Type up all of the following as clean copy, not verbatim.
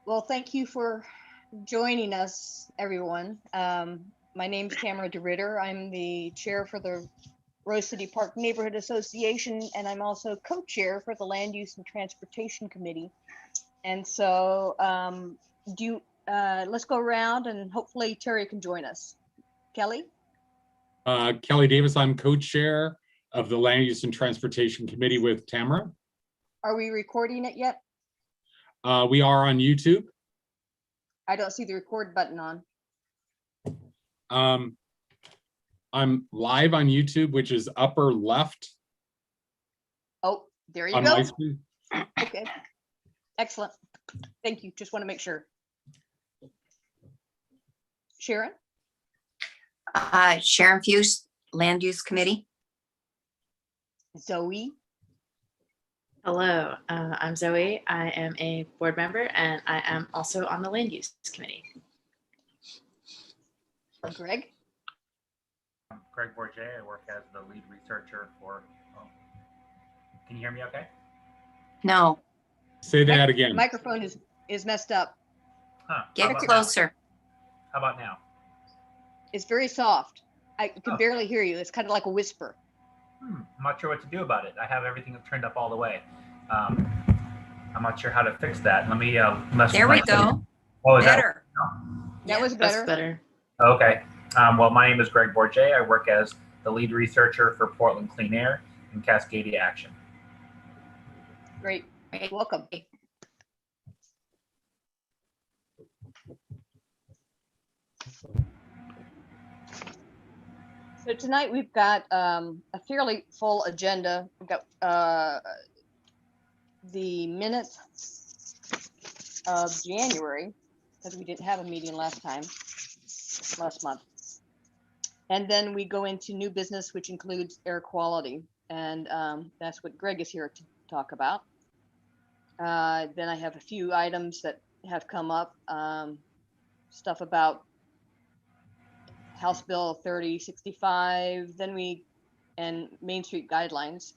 Well, thank you for joining us, everyone. My name is Tamara DeRitter. I'm the chair for the Rose City Park Neighborhood Association, and I'm also co-chair for the Land Use and Transportation Committee. And so let's go around and hopefully Terry can join us. Kelly? Kelly Davis, I'm co-chair of the Land Use and Transportation Committee with Tamara. Are we recording it yet? We are on YouTube. I don't see the record button on. I'm live on YouTube, which is upper left. Oh, there you on go. My screen. Okay, excellent. Thank you. Just want to make sure. Sharon? Sharon Fuse, Land Use Committee. Zoe? Hello, I'm Zoe. I am a board member and I am also on the Land Use Committee. Greg? I'm Greg Bourget. I work as the lead researcher for, can you hear me okay? No. Say that again. The microphone is messed up. Huh. Get closer. Now? How about now? It's very soft. I can barely hear you. It's kind of like a whisper. I'm not sure what to do about it. I have everything turned up all the way. I'm not sure how to fix that. Let me There we go. Oh, is better. That was better. That's better. Okay. Well, my name is Greg Bourget. I work as the lead researcher for Portland Clean Air and Cascadia Action. Great. Welcome. So tonight we've got a fairly full agenda. We've got the minutes of January, because we didn't have a meeting last month. And then we go into new business, which includes air quality. And that's what Greg is here to talk about. Then I have a few items that have come up, stuff about House Bill 3065, and Main Street guidelines.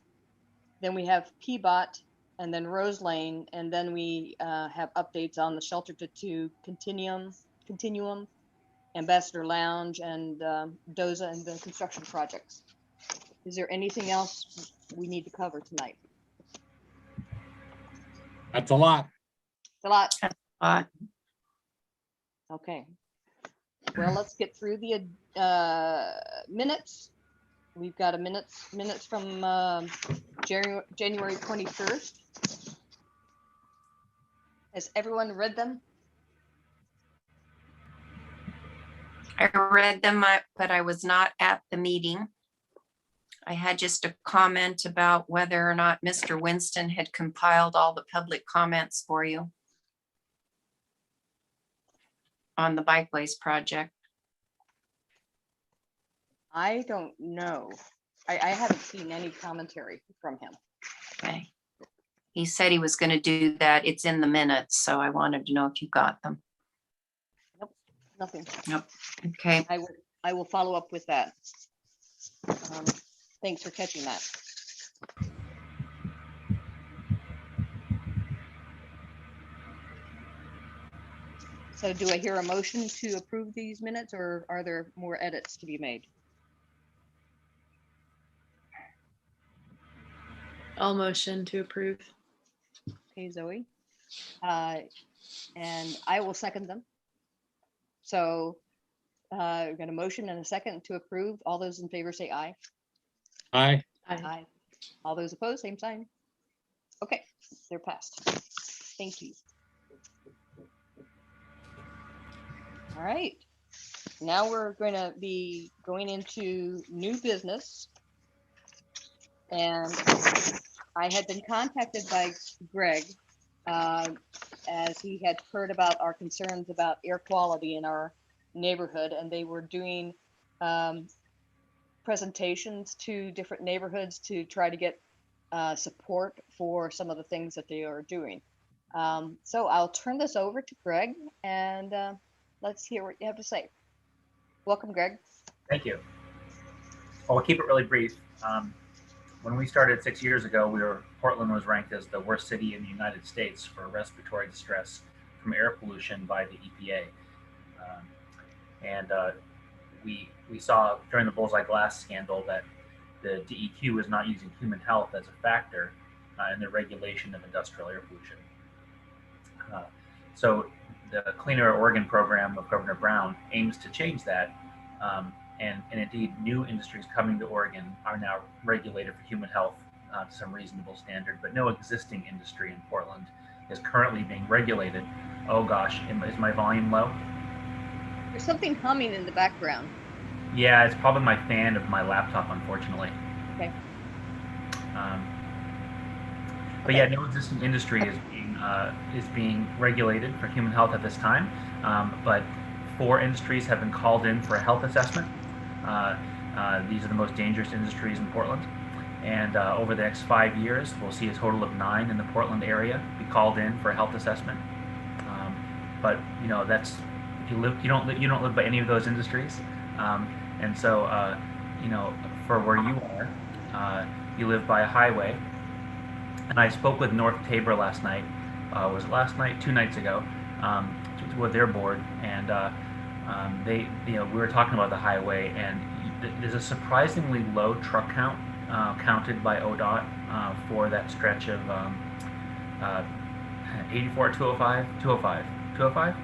Then we have PBOT, and then Rose Lane, and then we have updates on the Shelter to Continuum, Ambassador Lounge, and DOZA and the construction projects. Is there anything else we need to cover tonight? That's a lot. It's a lot. That's a lot. Okay. Well, let's get through the minutes. We've got minutes from January 21st. Has everyone read them? I read them, but I was not at the meeting. I had just a comment about whether or not Mr. Winston had compiled all the public comments for you on the bikeways project. I don't know. I haven't seen any commentary from him. Okay. He said he was going to do that. It's in the minutes, so I wanted to know if you got them. Nope, nothing. Nope. Okay. I will follow up with that. Thanks for catching that. So do I hear a motion to approve these minutes, or are there more edits to be made? All motion to approve. Okay, Zoe. And I will second them. So we've got a motion and a second to approve. All those in favor say aye. Aye. Aye. All those opposed, same sign. Okay, they're passed. Thank you. All right. Now we're going to be going into new business. And I had been contacted by Greg as he had heard about our concerns about air quality in our neighborhood, and they were doing presentations to different neighborhoods to try to get support for some of the things that they are doing. So I'll turn this over to Greg, and let's hear what you have to say. Welcome, Greg. Thank you. Well, we'll keep it really brief. When we started 6 years ago, Portland was ranked as the worst city in the United States for respiratory distress from air pollution by the EPA. And we saw during the Bullseye Glass scandal that the DEQ is not using human health as a factor in the regulation of industrial air pollution. So the Clean Air Oregon program of Governor Brown aims to change that. And indeed, new industries coming to Oregon are now regulated for human health to some reasonable standard, but no existing industry in Portland is currently being regulated. Oh gosh, is my volume low? There's something humming in the background. Yeah, it's probably my fan of my laptop, unfortunately. Okay. But yeah, no existing industry is being regulated for human health at this time. But 4 industries have been called in for a health assessment. These are the most dangerous industries in Portland. And over the next 5 years, we'll see a total of 9 in the Portland area be called in for a health assessment. But you know, that's if you don't live by any of those industries. And so you know, for where you are, you live by a highway. And I spoke with North Tabor last night. Was it last night? 2 nights ago, with their board, and they, you know, we were talking about the highway, and there's a surprisingly low truck count counted by ODOT for that stretch of 84, 205, 205, 205.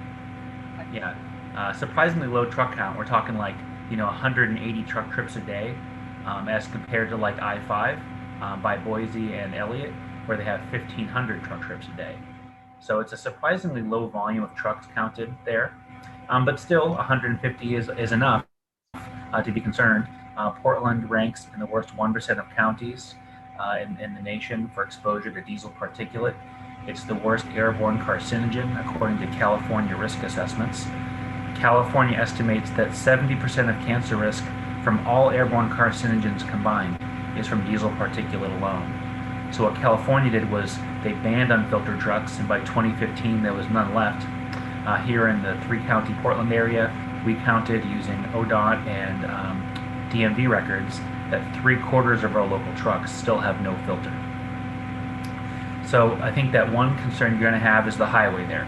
Yeah, surprisingly low truck count. We're talking like, you know, 180 truck trips a day, as compared to like I-5 by Boise and Elliott, where they have 1,500 truck trips a day. So it's a surprisingly low volume of trucks counted there, but still 150 is enough to be concerned. Portland ranks in the worst 1% of counties in the nation for exposure to diesel particulate. It's the worst airborne carcinogen according to California risk assessments. California estimates that 70% of cancer risk from all airborne carcinogens combined is from diesel particulate alone. So what California did was they banned unfiltered trucks, and by 2015 there was none left. Here in the 3-county Portland area, we counted using ODOT and DMV records that 3/4 of our local trucks still have no filter. So I think that one concern you're going to have is the highway there.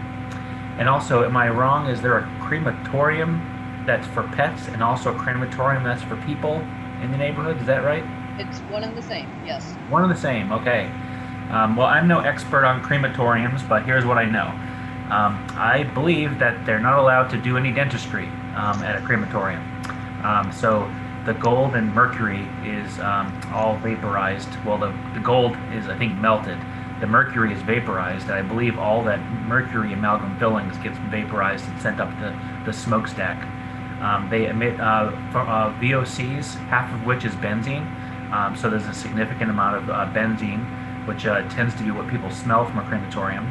And also, am I wrong? Is there a crematorium that's for pets and also a crematorium that's for people in the neighborhood? Is that right? It's one and the same, yes. One and the same, okay. Well, I'm no expert on crematoriums, but here's what I know. I believe that they're not allowed to do any dentistry at a crematorium. So the gold and mercury is all vaporized. Well, the gold is, I think, melted. The mercury is vaporized, and I believe all that mercury amalgam fillings gets vaporized and sent up the smokestack. They emit VOCs, half of which is benzene. So there's a significant amount of benzene, which tends to be what people smell from a crematorium.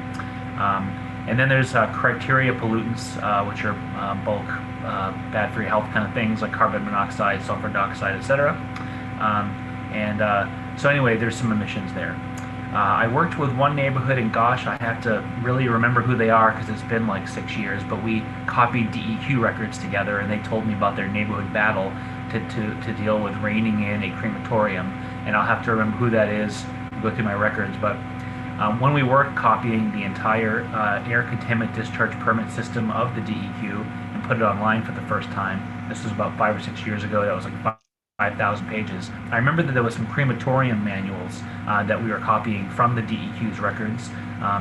And then there's criteria pollutants, which are bulk, bad for your health kind of things like carbon monoxide, sulfur dioxide, etc. So anyway, there's some emissions there. I worked with one neighborhood, and gosh, I have to really remember who they are because it's been like 6 years, but we copied DEQ records together, and they told me about their neighborhood battle to deal with reining in a crematorium, and I'll have to remember who that is, go through my records. But when we were copying the entire air contaminant discharge permit system of the DEQ and put it online for the first time, this was about 5 or 6 years ago, that was like 5,000 pages. I remember that there was some crematorium manuals that we were copying from the DEQ's records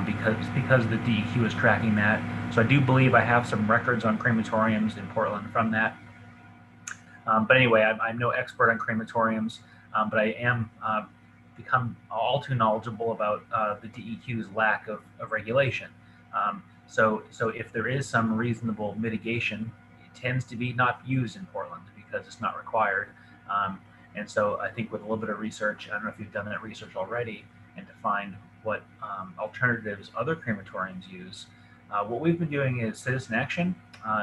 because the DEQ is tracking that. So I do believe I have some records on crematoriums in Portland from that. But anyway, I'm no expert on crematoriums, but I am become all too knowledgeable about the DEQ's lack of regulation. So if there is some reasonable mitigation, it tends to be not used in Portland because it's not required. And so I think with a little bit of research, I don't know if you've done that research already, and to find what alternatives other crematoriums use. What we've been doing is citizen action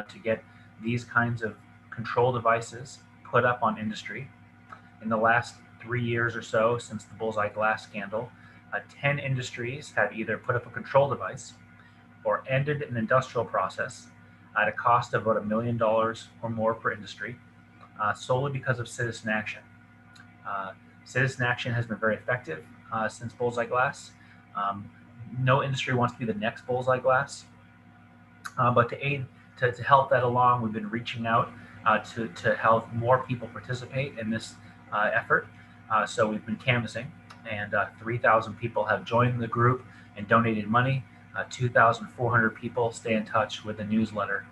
to get these kinds of control devices put up on industry. In the last 3 years or so, since the Bullseye Glass scandal, 10 industries have either put up a control device or ended an industrial process at a cost of about $1 million or more per industry, solely because of citizen action. Citizen action has been very effective since Bullseye Glass. No industry wants to be the next Bullseye Glass. But to aid, to help that along, we've been reaching out to help more people participate in this effort. So we've been canvassing, and 3,000 people have joined the group and donated money. 2,400 people stay in touch with the newsletter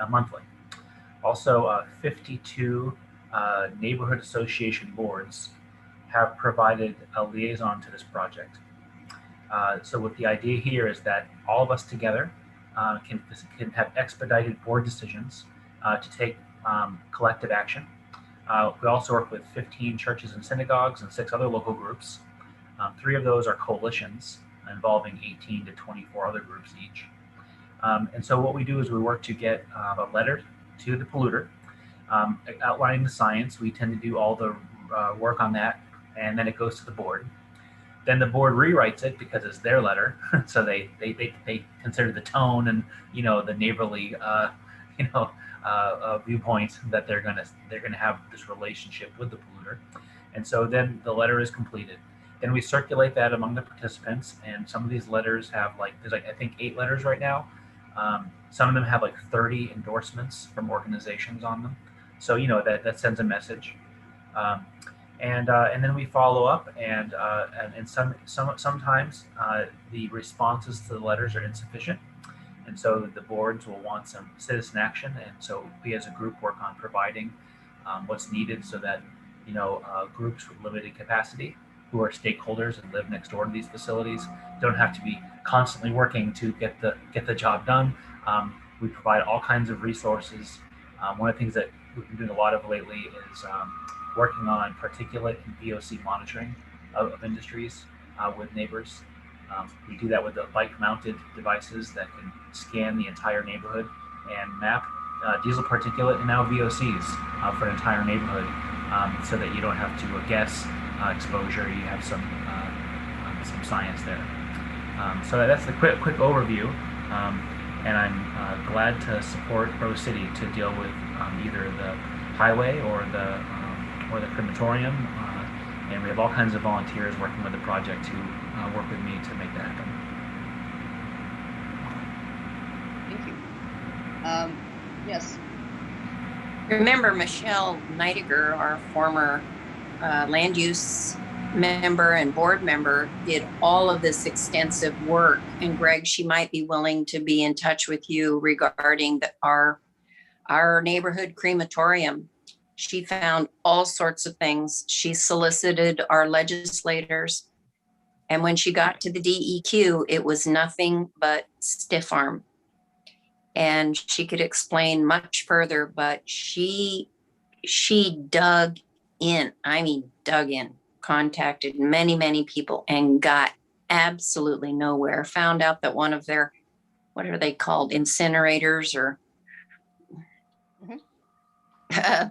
monthly. Also, 52 neighborhood association boards have provided a liaison to this project. So what the idea here is that all of us together can have expedited board decisions to take collective action. We also work with 15 churches and synagogues and 6 other local groups. 3 of those are coalitions involving 18 to 24 other groups each. And so what we do is we work to get a letter to the polluter outlining the science. We tend to do all the work on that, and then it goes to the board. Then the board rewrites it because it's their letter, so they consider the tone and the neighborly viewpoint that they're gonna have this relationship with the polluter, and so then the letter is completed. Then we circulate that among the participants, and some of these letters have there's I think 8 letters right now. Some of them have 30 endorsements from organizations on them, so that sends a message. And then we follow up, and sometimes the responses to the letters are insufficient, and so the boards will want some citizen action, and so we as a group work on providing what's needed so that groups with limited capacity who are stakeholders and live next door to these facilities don't have to be constantly working to get the job done. We provide all kinds of resources. One of the things that we've been doing a lot of lately is working on particulate and VOC monitoring of industries with neighbors. We do that with the bike-mounted devices that can scan the entire neighborhood and map diesel particulate and now VOCs for an entire neighborhood, so that you don't have to guess exposure. You have some science there. So that's the quick overview, and I'm glad to support Rose City to deal with either the highway or the crematorium, and we have all kinds of volunteers working with the project who work with me to make that happen. Thank you. Yes. Remember Michelle Neidiger, our former land use member and board member, did all of this extensive work. And Greg, she might be willing to be in touch with you regarding our neighborhood crematorium. She found all sorts of things. She solicited our legislators. And when she got to the DEQ, it was nothing but stiff arm. And she could explain much further, but she dug in, contacted many, many people and got absolutely nowhere. Found out that one of their, what are they called, incinerators or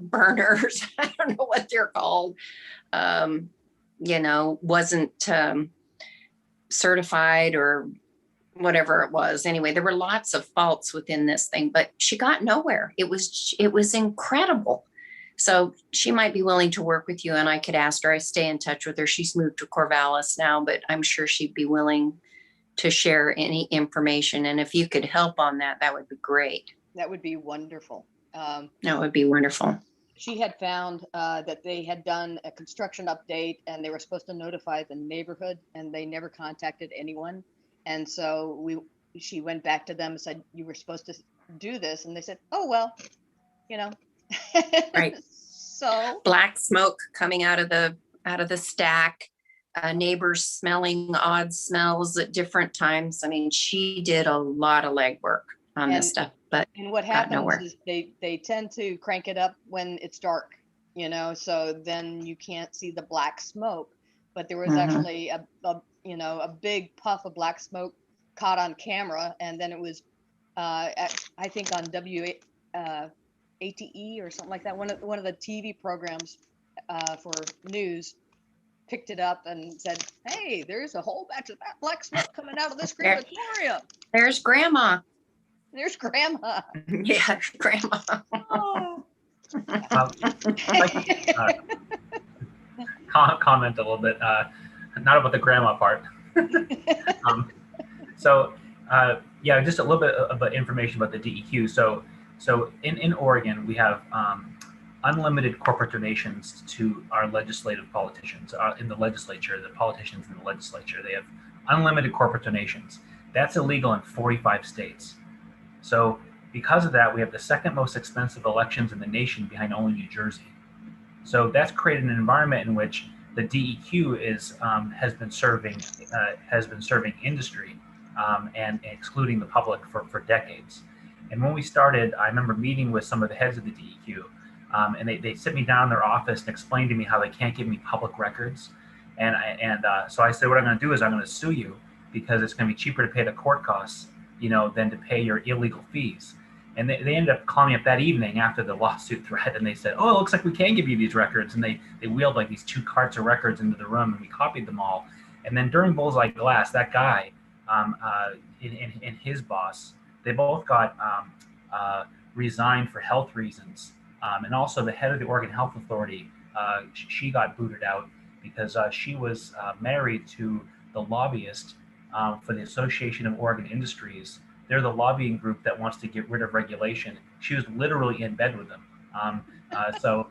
burners, I don't know what they're called, wasn't certified or whatever it was. Anyway, there were lots of faults within this thing, but she got nowhere. It was incredible. So she might be willing to work with you, and I could ask her. I stay in touch with her. She's moved to Corvallis now, but I'm sure she'd be willing to share any information. And if you could help on that, that would be great. That would be wonderful. That would be wonderful. She had found that they had done a construction update and they were supposed to notify the neighborhood, and they never contacted anyone. And so she went back to them and said, you were supposed to do this. And they said, oh, well, Right. So black smoke coming out of the stack, neighbors smelling odd smells at different times. I mean, she did a lot of legwork on this stuff, but and what happens is they tend to crank it up when it's dark, so then you can't see the black smoke. But there was actually a big puff of black smoke caught on camera, and then it was I think on ATE or something like that. One of the TV programs for news picked it up and said, "Hey, there's a whole batch of that black smoke coming out of this crematorium." There's Grandma. There's Grandma. Yeah, Grandma. Oh. Comment a little bit, not about the grandma part. So Yeah, just a little bit of information about the DEQ. So in Oregon, we have unlimited corporate donations to our legislative politicians in the legislature. The politicians in the legislature, they have unlimited corporate donations. That's illegal in 45 states. So because of that, we have the second most expensive elections in the nation, behind only New Jersey. So that's created an environment in which the DEQ has been serving industry and excluding the public for decades. And when we started, I remember meeting with some of the heads of the DEQ, and they sit me down in their office and explain to me how they can't give me public records. So I said, what I'm going to do is I'm going to sue you, because it's going to be cheaper to pay the court costs, than to pay your illegal fees. And they ended up calling me up that evening after the lawsuit threat, and they said, oh, it looks like we can give you these records. And they wheeled like these 2 carts of records into the room, and we copied them all. And then during Bullseye Glass, that guy and his boss, they both got resigned for health reasons. And also the head of the Oregon Health Authority, she got booted out because she was married to the lobbyist for the Association of Oregon Industries. They're the lobbying group that wants to get rid of regulation. She was literally in bed with them. So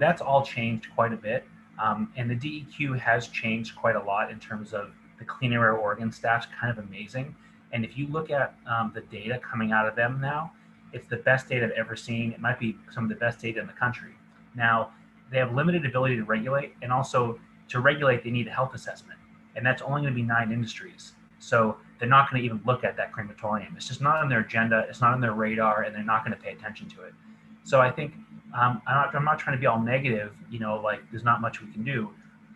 that's all changed quite a bit. And the DEQ has changed quite a lot in terms of the Clean Air Oregon staff's kind of amazing. And if you look at the data coming out of them now, it's the best data I've ever seen. It might be some of the best data in the country. Now, they have limited ability to regulate, and also to regulate, they need a health assessment. And that's only going to be 9 industries. So they're not going to even look at that crematorium. It's just not on their agenda. It's not on their radar, and they're not going to pay attention to it. So I think I'm not trying to be all negative, like there's not much we can do.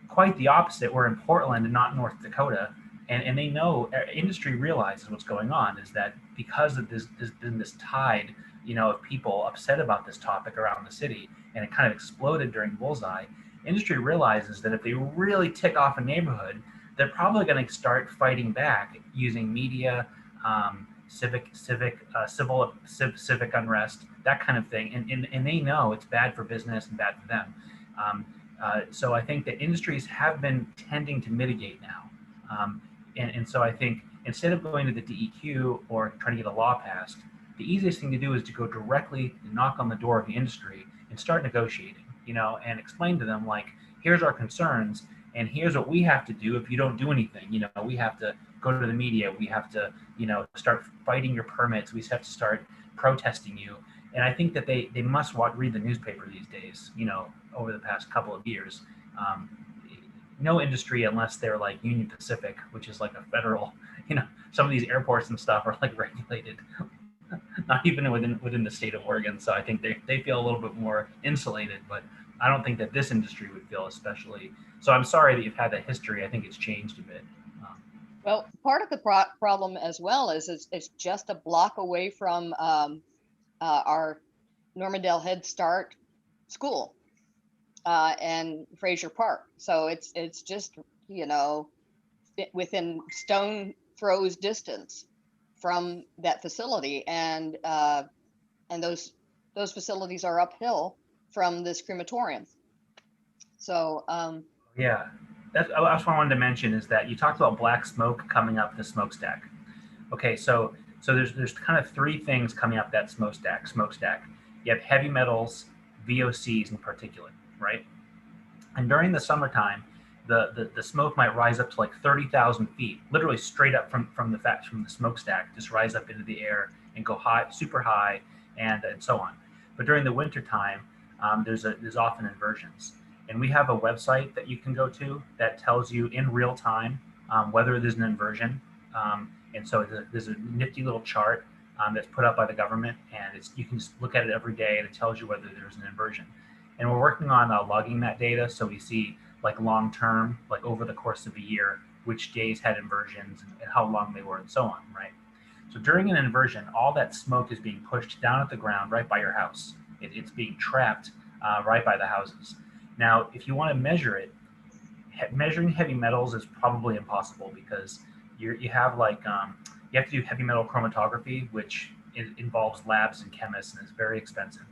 Quite the opposite. We're in Portland and not North Dakota. And they know, industry realizes what's going on, is that because of there's been this tide, of people upset about this topic around the city, and it kind of exploded during Bullseye. Industry realizes that if they really tick off a neighborhood, they're probably going to start fighting back using media, civic unrest, that kind of thing. And they know it's bad for business and bad for them. So I think that industries have been tending to mitigate now. And so I think instead of going to the DEQ or trying to get a law passed, the easiest thing to do is to go directly and knock on the door of the industry and start negotiating, and explain to them, like, here's our concerns, and here's what we have to do if you don't do anything. We have to go to the media. We have to, start fighting your permits. We have to start protesting you. And I think that they must read the newspaper these days, over the past couple of years. No industry, unless they're like Union Pacific, which is like a federal, some of these airports and stuff are like regulated, not even within the state of Oregon. So I think they feel a little bit more insulated, but I don't think that this industry would feel especially. So I'm sorry that you've had that history. I think it's changed a bit. Well, part of the problem as well is it's just a block away from our Normandale Head Start school and Fraser Park. So it's just, within stone throws distance from that facility, and those facilities are uphill from this crematorium. So yeah, that's what I wanted to mention, is that you talked about black smoke coming up the smokestack. Okay, so there's kind of 3 things coming up that smokestack. You have heavy metals, VOCs, and particulate, right? And during the summertime, the smoke might rise up to like 30,000 feet, literally straight up from the smokestack, just rise up into the air and go high, super high, and so on. But during the winter time, there's often inversions. And we have a website that you can go to that tells you in real time whether there's an inversion. And so there's a nifty little chart that's put up by the government, and you can just look at it every day, and it tells you whether there's an inversion. And we're working on logging that data, so we see, like, long term, like over the course of a year, which days had inversions and how long they were, and so on, right? So during an inversion, all that smoke is being pushed down at the ground right by your house. It's being trapped right by the houses. Now, if you want to measure it, measuring heavy metals is probably impossible, because you have to do heavy metal chromatography, which involves labs and chemists, and is very expensive.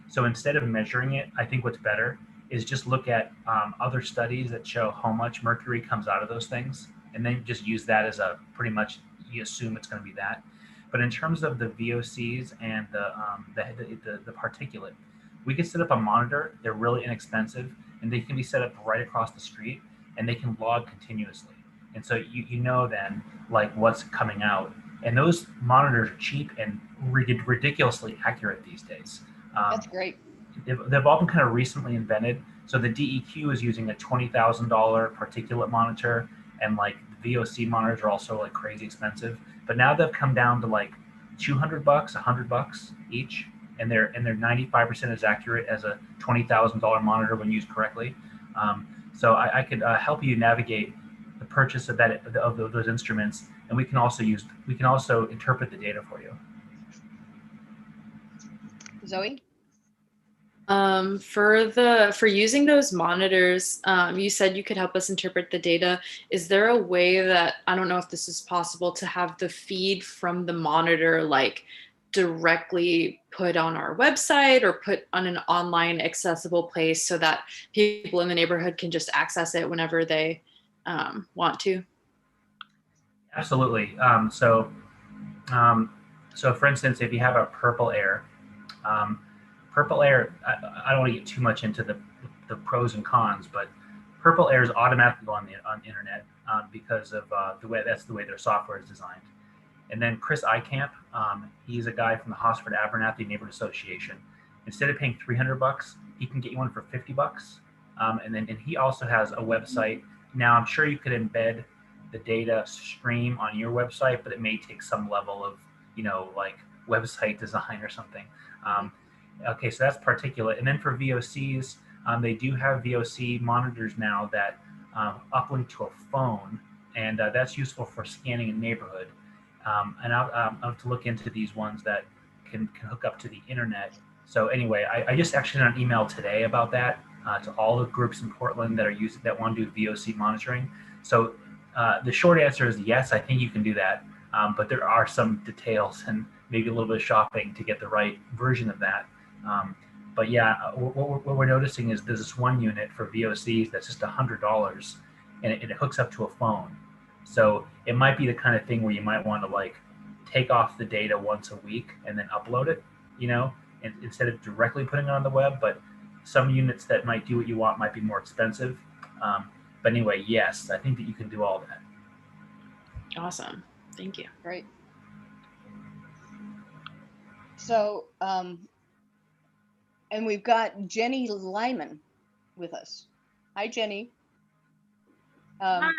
So instead of measuring it, I think what's better is just look at other studies that show how much mercury comes out of those things, and then just use that as a pretty much you assume it's going to be that. But in terms of the VOCs and the particulate, we can set up a monitor. They're really inexpensive, and they can be set up right across the street, and they can log continuously. And so you know then like what's coming out. And those monitors are cheap and ridiculously accurate these days. That's great. They've all been kind of recently invented. So the DEQ is using a $20,000 particulate monitor, and like the VOC monitors are also like crazy expensive. But now they've come down to like $200, $100 each, and they're 95% as accurate as a $20,000 monitor when used correctly. So I could help you navigate the purchase of those instruments, and we can also interpret the data for you. Zoe? For using those monitors, you said you could help us interpret the data. Is there a way that, I don't know if this is possible, to have the feed from the monitor like directly put on our website or put on an online accessible place so that people in the neighborhood can just access it whenever they want to? Absolutely. So for instance, if you have a Purple Air, I don't want to get too much into the pros and cons, but Purple Air is automatically on the internet because of that's the way their software is designed. And then Chris Eikamp, he's a guy from the Hosford Abernathy Neighborhood Association. Instead of paying $300, he can get you one for $50. And he also has a website. Now I'm sure you could embed the data stream on your website, but it may take some level of, like website design or something. Okay, so that's particulate. And then for VOCs, they do have VOC monitors now that uplink to a phone, and that's useful for scanning a neighborhood. And I'll have to look into these ones that can hook up to the internet. So anyway, I just actually sent an email today about that to all the groups in Portland that want to do VOC monitoring. So the short answer is yes, I think you can do that. But there are some details and maybe a little bit of shopping to get the right version of that. But yeah, what we're noticing is there's this one unit for VOCs that's just $100, and it hooks up to a phone. So it might be the kind of thing where you might want to like take off the data once a week and then upload it, and instead of directly putting it on the web. But some units that might do what you want might be more expensive. But anyway, yes, I think that you can do all that. Awesome. Thank you. Great. So, and we've got Jenny Lyman with us. Hi, Jenny. Hi.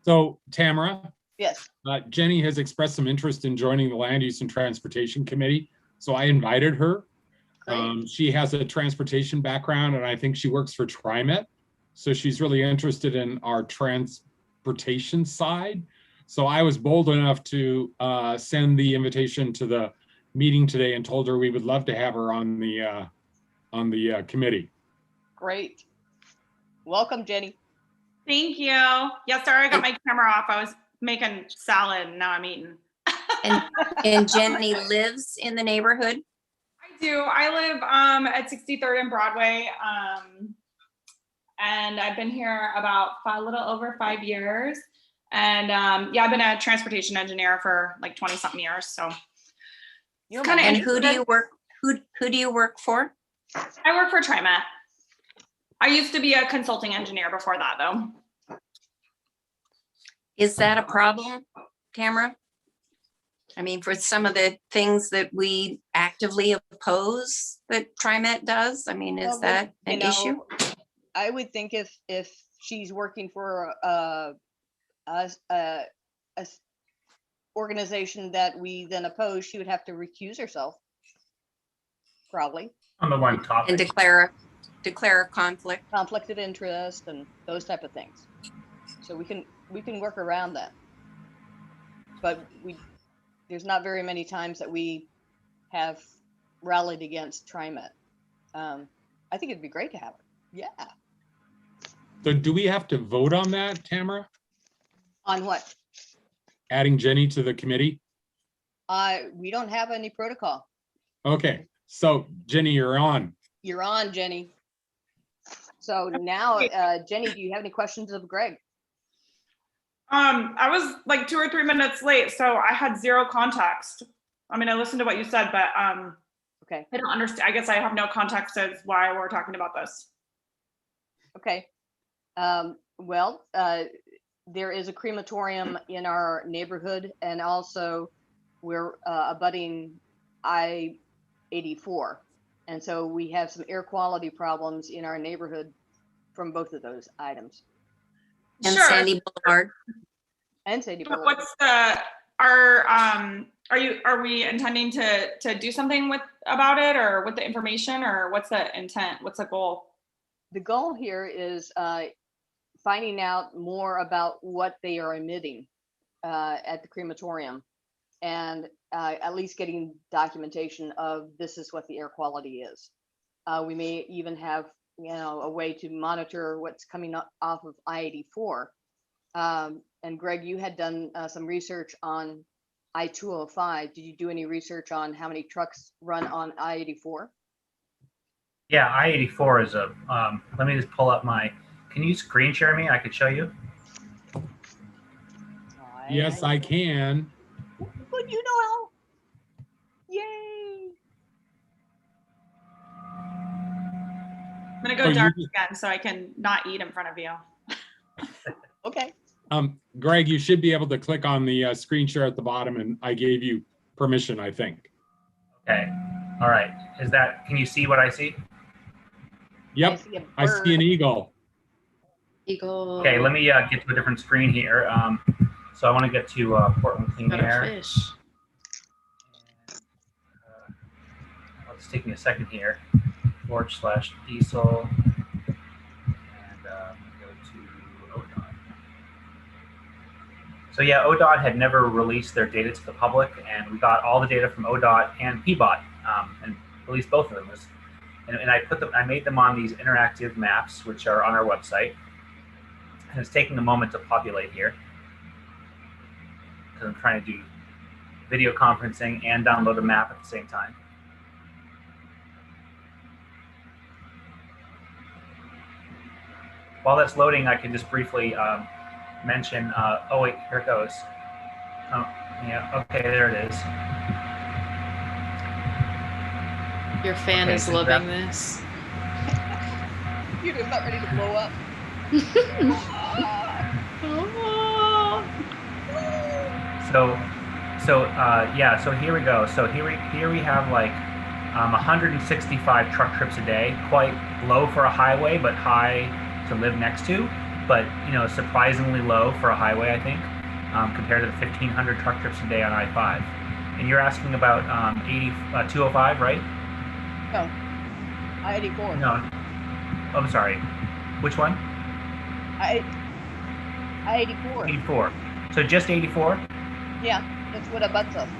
So Tamara, Yes. Jenny has expressed some interest in joining the Land Use and Transportation Committee. So I invited her. Great. She has a transportation background, and I think she works for TriMet. So she's really interested in our transportation side. So I was bold enough to send the invitation to the meeting today and told her we would love to have her on the committee. Great. Welcome, Jenny. Thank you. Yeah, sorry I got my camera off. I was making salad and now I'm eating. And Jenny lives in the neighborhood? I do. I live at 63rd and Broadway. And I've been here about a little over 5 years. And yeah, I've been a transportation engineer for like 20 something years. So You're kind of. And who do you work for? I work for TriMet. I used to be a consulting engineer before that though. Is that a problem, Tamara? I mean, for some of the things that we actively oppose that TriMet does, I mean, is that an issue? I would think if she's working for a organization that we then oppose, she would have to recuse herself. Probably. On the one topic. And declare a conflict. Conflict of interest and those type of things. So we can work around that. But there's not very many times that we have rallied against TriMet. I think it'd be great to have her. Yeah. So do we have to vote on that, Tamara? On what? Adding Jenny to the committee? We don't have any protocol. Okay, so Jenny, you're on. You're on, Jenny. So now, Jenny, do you have any questions of Greg? I was like 2 or 3 minutes late, so I had zero context. I mean, I listened to what you said, but Okay, I don't understand. I guess I have no context as why we're talking about this. okay. Well, there is a crematorium in our neighborhood, and also we're abutting I-84. And so we have some air quality problems in our neighborhood from both of those items. And Sure. Sandy Boulevard. And Sadie But Boulevard. what's the are we intending to do something about it, or with the information, or what's the intent? What's the goal? The goal here is finding out more about what they are emitting at the crematorium, and at least getting documentation of this is what the air quality is. We may even have, a way to monitor what's coming off of I-84. And Greg, you had done some research on I-205. Did you do any research on how many trucks run on I-84? Yeah, I-84 is a, let me just pull up can you screen share me? I could show you. Yes, I can. But you know how. Yay. I'm gonna go Oh, you dark just- again so I can not eat in front of you. Okay. Greg, you should be able to click on the screen share at the bottom, and I gave you permission, I think. Okay. All right. Can you see what I see? Yep, I see an eagle. Eagle. Okay, let me get to a different screen here. So I want to get to Portland Clean Got a Air. fish. Let's take me a second here. /diesel. And go to ODOT. So yeah, ODOT had never released their data to the public, and we got all the data from ODOT and PBOT, and released both of them. And I made them on these interactive maps, which are on our website. And it's taking a moment to populate here, because I'm trying to do video conferencing and download a map at the same time. While that's loading, I can just briefly mention, oh wait, here it goes. Oh, yeah, okay, there it is. Your fan Okay, is so loving that- this. You're just about ready to blow up. So here we go. So here we have like 165 truck trips a day, quite low for a highway, but high to live next to, but surprisingly low for a highway, I think, compared to the 1,500 truck trips a day on I-5. And you're asking about 205, right? No. I-84. No. Oh, I'm sorry. Which one? I-84. 84. So just 84? Yeah, that's what abuts us.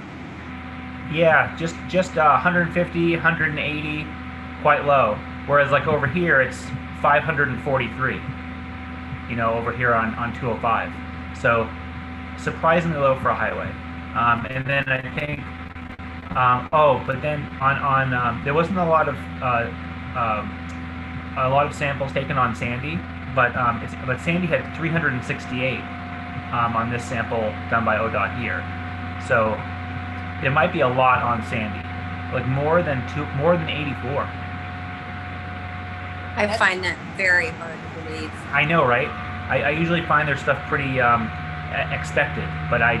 Yeah, just 150, 180, quite low. Whereas like over here, it's 543. Over here on 205. So surprisingly low for a highway. And then I think, but then on there wasn't a lot of samples taken on Sandy, but Sandy had 368 on this sample done by ODOT here. So there might be a lot on Sandy, like more than 84. I find that very hard to believe. I know, right? I usually find their stuff pretty expected, but I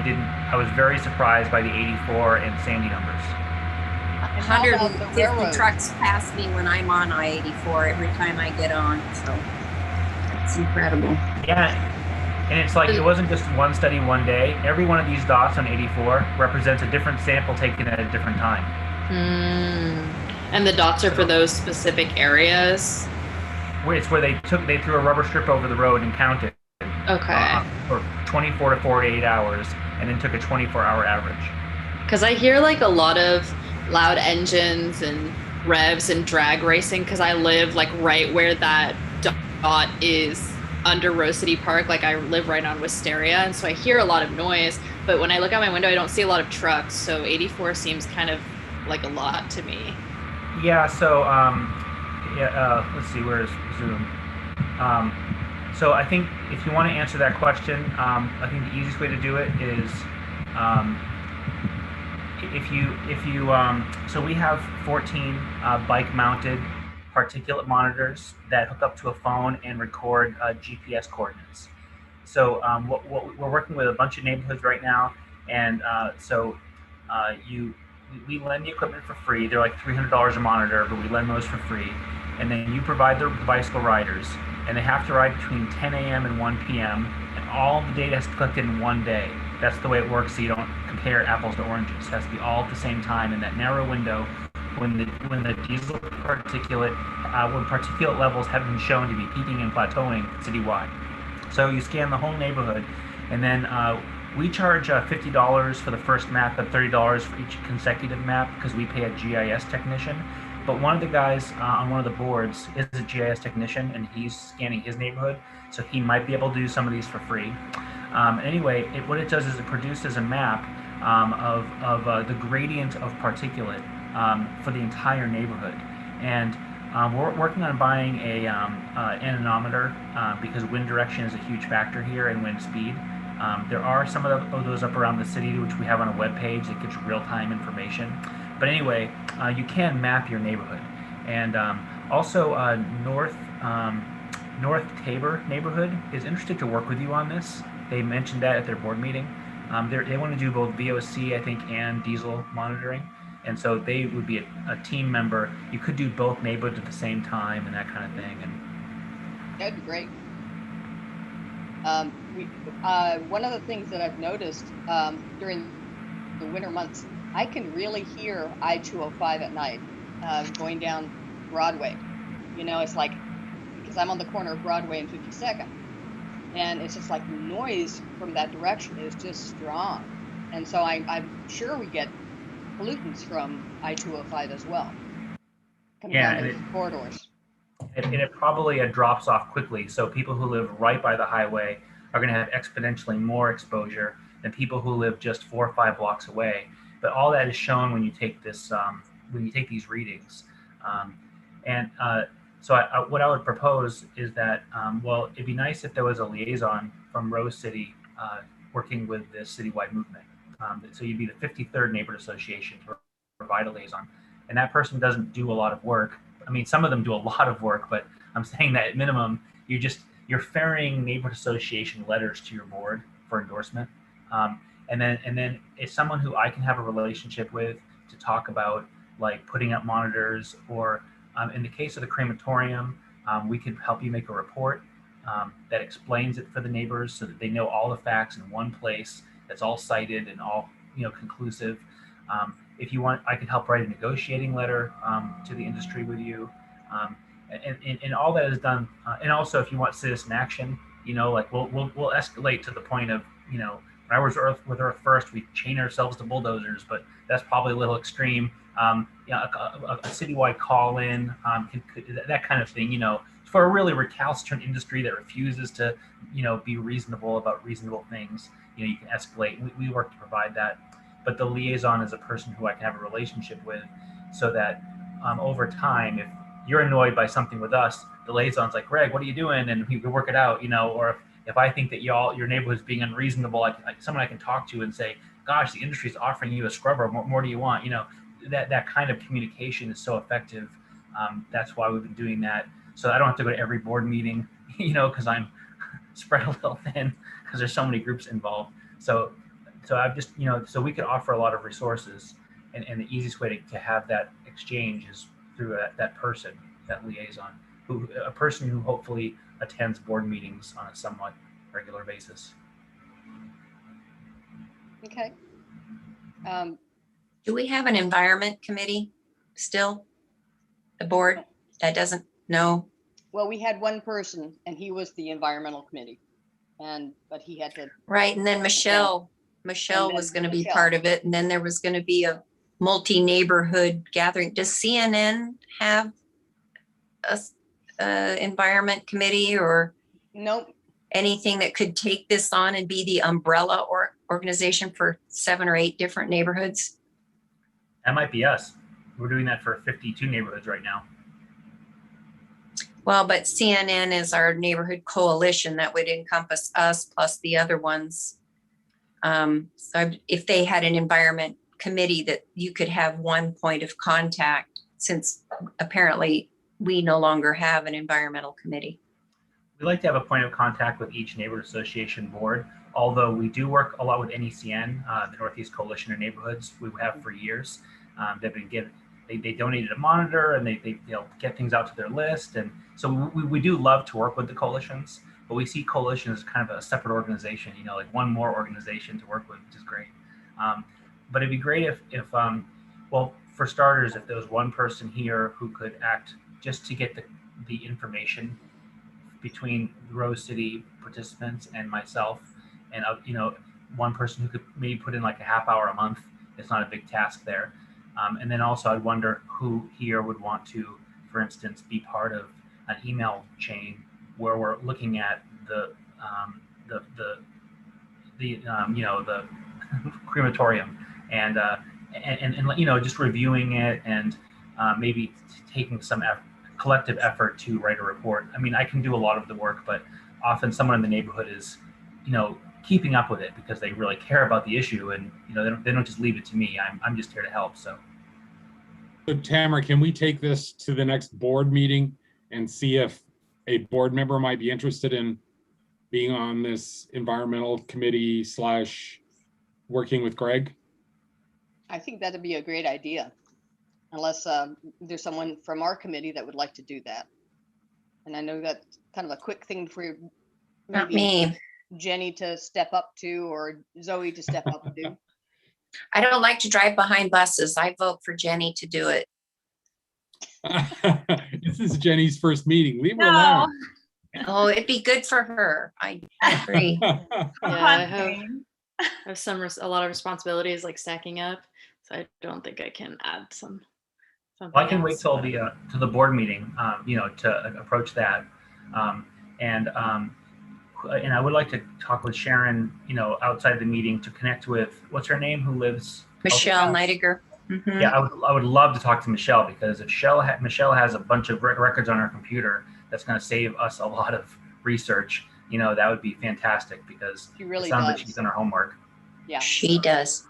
was very surprised by the 84 and Sandy numbers. And how about the 150 railroad? trucks pass me when I'm on I-84 every time I get on, so that's incredible. Yeah, and it's like it wasn't just one study one day. Every one of these dots on 84 represents a different sample taken at a different time. And the dots are for those specific areas? It's where they threw a rubber strip over the road and counted Okay. for 24 to 48 hours, and then took a 24-hour average. Because I hear like a lot of loud engines and revs and drag racing, because I live like right where that dot is under Rose City Park. Like I live right on Wisteria, and so I hear a lot of noise, but when I look out my window I don't see a lot of trucks, so 84 seems kind of like a lot to me. Yeah, so let's see, where's Zoom? So I think if you want to answer that question, I think the easiest way to do it is so we have 14 bike mounted particulate monitors that hook up to a phone and record GPS coordinates. So we're working with a bunch of neighborhoods right now, and we lend the equipment for free. They're like $300 a monitor, but we lend those for free. And then you provide the bicycle riders, and they have to ride between 10 a.m. and 1 p.m. and all the data has to collect in one day. That's the way it works, so you don't compare apples to oranges. It has to be all at the same time in that narrow window when the diesel particulate, when particulate levels have been shown to be peaking and plateauing citywide. So you scan the whole neighborhood, and then we charge $50 for the first map and $30 for each consecutive map because we pay a GIS technician. But one of the guys on one of the boards is a GIS technician, and he's scanning his neighborhood, so he might be able to do some of these for free. Anyway, what it does is it produces a map of the gradient of particulate for the entire neighborhood. And we're working on buying a anemometer because wind direction is a huge factor here, and wind speed. There are some of those up around the city, which we have on a web page that gives real-time information. But anyway, you can map your neighborhood. And also North Tabor neighborhood is interested to work with you on this. They mentioned that at their board meeting. They want to do both VOC, I think, and diesel monitoring. And so they would be a team member. You could do both neighborhoods at the same time and that kind of thing. And that'd be great. One of the things that I've noticed during the winter months, I can really hear I-205 at night going down Broadway. You know, it's like, because I'm on the corner of Broadway and 52nd, and it's just like noise from that direction is just strong. And so I'm sure we get pollutants from I-205 as well, coming down those corridors. It probably drops off quickly. So people who live right by the highway are going to have exponentially more exposure than people who live just 4 or 5 blocks away. But all that is shown when you take this, when you take these readings. So what I would propose is that, well, it'd be nice if there was a liaison from Rose City working with this citywide movement. So you'd be the 53rd Neighborhood Association to provide a liaison. And that person doesn't do a lot of work. I mean, some of them do a lot of work, but I'm saying that at minimum, you're ferrying neighborhood association letters to your board for endorsement. And then it's someone who I can have a relationship with to talk about like putting up monitors, or in the case of the crematorium, we could help you make a report that explains it for the neighbors so that they know all the facts in one place that's all cited and all conclusive. If you want, I could help write a negotiating letter to the industry with you. And all that is done. And also, if you want citizen action, like we'll escalate to the point of, when I was with Earth First, we chain ourselves to bulldozers, but that's probably a little extreme. A citywide call-in, that kind of thing, for a really recalcitrant industry that refuses to, be reasonable about reasonable things, you can escalate. We work to provide that. But the liaison is a person who I can have a relationship with, so that over time, if you're annoyed by something with us, the liaison's like, Greg, what are you doing? And we can work it out, or if I think that your neighborhood's being unreasonable, someone I can talk to and say, gosh, the industry's offering you a scrubber, what more do you want? That kind of communication is so effective. That's why we've been doing that. So I don't have to go to every board meeting, because I'm spread a little thin because there's so many groups involved. So I've just, so we could offer a lot of resources, and the easiest way to have that exchange is through that person, that liaison, a person who hopefully attends board meetings on a somewhat regular basis. Okay. Do we have an environment committee still? The board that doesn't know? Well, we had one person, and he was the environmental committee, but he had to. Right, and then Michelle was going to be part of it, and then there was going to be a multi-neighborhood gathering. Does CNN have a environment committee or nope, anything that could take this on and be the umbrella organization for 7 or 8 different neighborhoods? That might be us. We're doing that for 52 neighborhoods right now. Well, but CNN is our neighborhood coalition that would encompass us plus the other ones. So if they had an environment committee that you could have one point of contact, since apparently we no longer have an environmental committee. We like to have a point of contact with each neighborhood association board, although we do work a lot with NECN, the Northeast Coalition of Neighborhoods. We have for years. They've been given, they donated a monitor, and they'll get things out to their list. And so we do love to work with the coalitions, but we see coalitions as kind of a separate organization, you know, like one more organization to work with, which is great. But it'd be great if well, for starters, if there was one person here who could act just to get the information between Rose City participants and myself, and you know, one person who could maybe put in like a half hour a month. It's not a big task there. And then also, I'd wonder who here would want to, for instance, be part of an email chain where we're looking at the you know, the crematorium, and you know, just reviewing it, and maybe taking some collective effort to write a report. I mean, I can do a lot of the work, but often someone in the neighborhood is, you know, keeping up with it because they really care about the issue, and you know, they don't just leave it to me. I'm just here to help. So Tamara, can we take this to the next board meeting and see if a board member might be interested in being on this environmental committee / working with Greg? I think that'd be a great idea, unless there's someone from our committee that would like to do that. And I know that's kind of a quick thing for Not maybe me. Jenny to step up to, or Zoe to step up to. I don't like to drive behind buses. I vote for Jenny to do it. This is Jenny's first meeting. Leave her No. alone. Oh, it'd be good for her. I agree. Yeah, I have Hunting. a lot of responsibilities like stacking up, so I don't think I can add something well, I can wait else, till but- the board meeting, you know, to approach that, and I would like to talk with Sharon, you know, outside the meeting to connect with, what's her name, who lives Michelle Neidiger. Mhm. Yeah, I would love to talk to Michelle, because if Michelle has a bunch of records on her computer, that's going to save us a lot of research. You know, that would be fantastic, because She really it sounds like does. she's done her homework. Yeah. She does.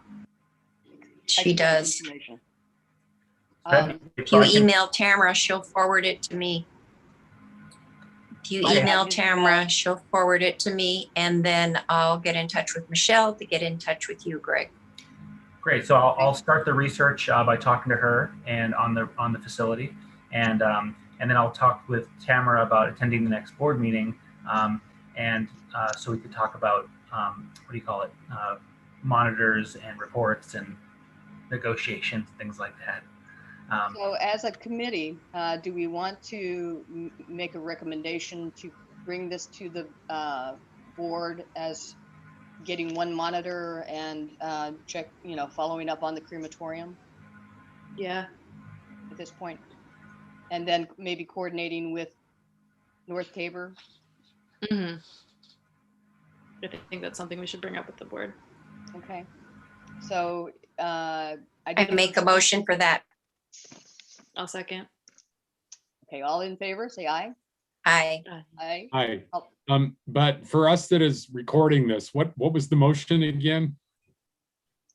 She Excellent does. information. If you email Tamara, she'll forward it to me. If you I email did Tamara, that. she'll forward it to me, and then I'll get in touch with Michelle to get in touch with you, Greg. Great. So I'll start the research by talking to her and on the facility, and then I'll talk with Tamara about attending the next board meeting, so we could talk about what do you call it, monitors and reports and negotiations, things like that. So as a committee, do we want to make a recommendation to bring this to the board as getting one monitor and check, you know, following up on the crematorium Yeah, at this point? And then maybe coordinating with North Tabor? hmm I think that's something we should bring up with the board. Okay. So I I make a motion for that. I'll second. Okay, all in favor, say aye. Aye. Aye. Hi. Oh. But for us that is recording this, what was the motion again?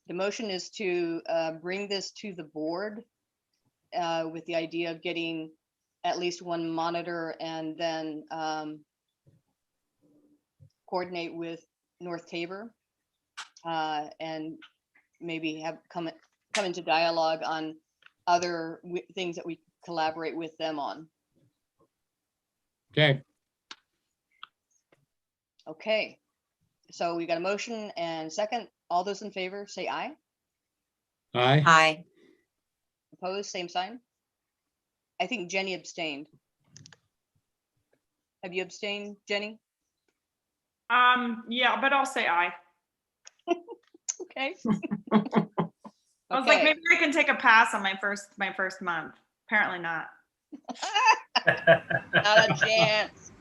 The motion is to bring this to the board with the idea of getting at least one monitor, and then coordinate with North Tabor and maybe have come into dialogue on other things that we collaborate with them on. Okay. Okay, so we got a motion and second. All those in favor, say aye. Aye. Aye. Opposed, same sign. I think Jenny abstained. Have you abstained, Jenny? Yeah, but I'll say aye. Okay. I was like, maybe I can take a pass on my first month. Apparently not. Not a chance.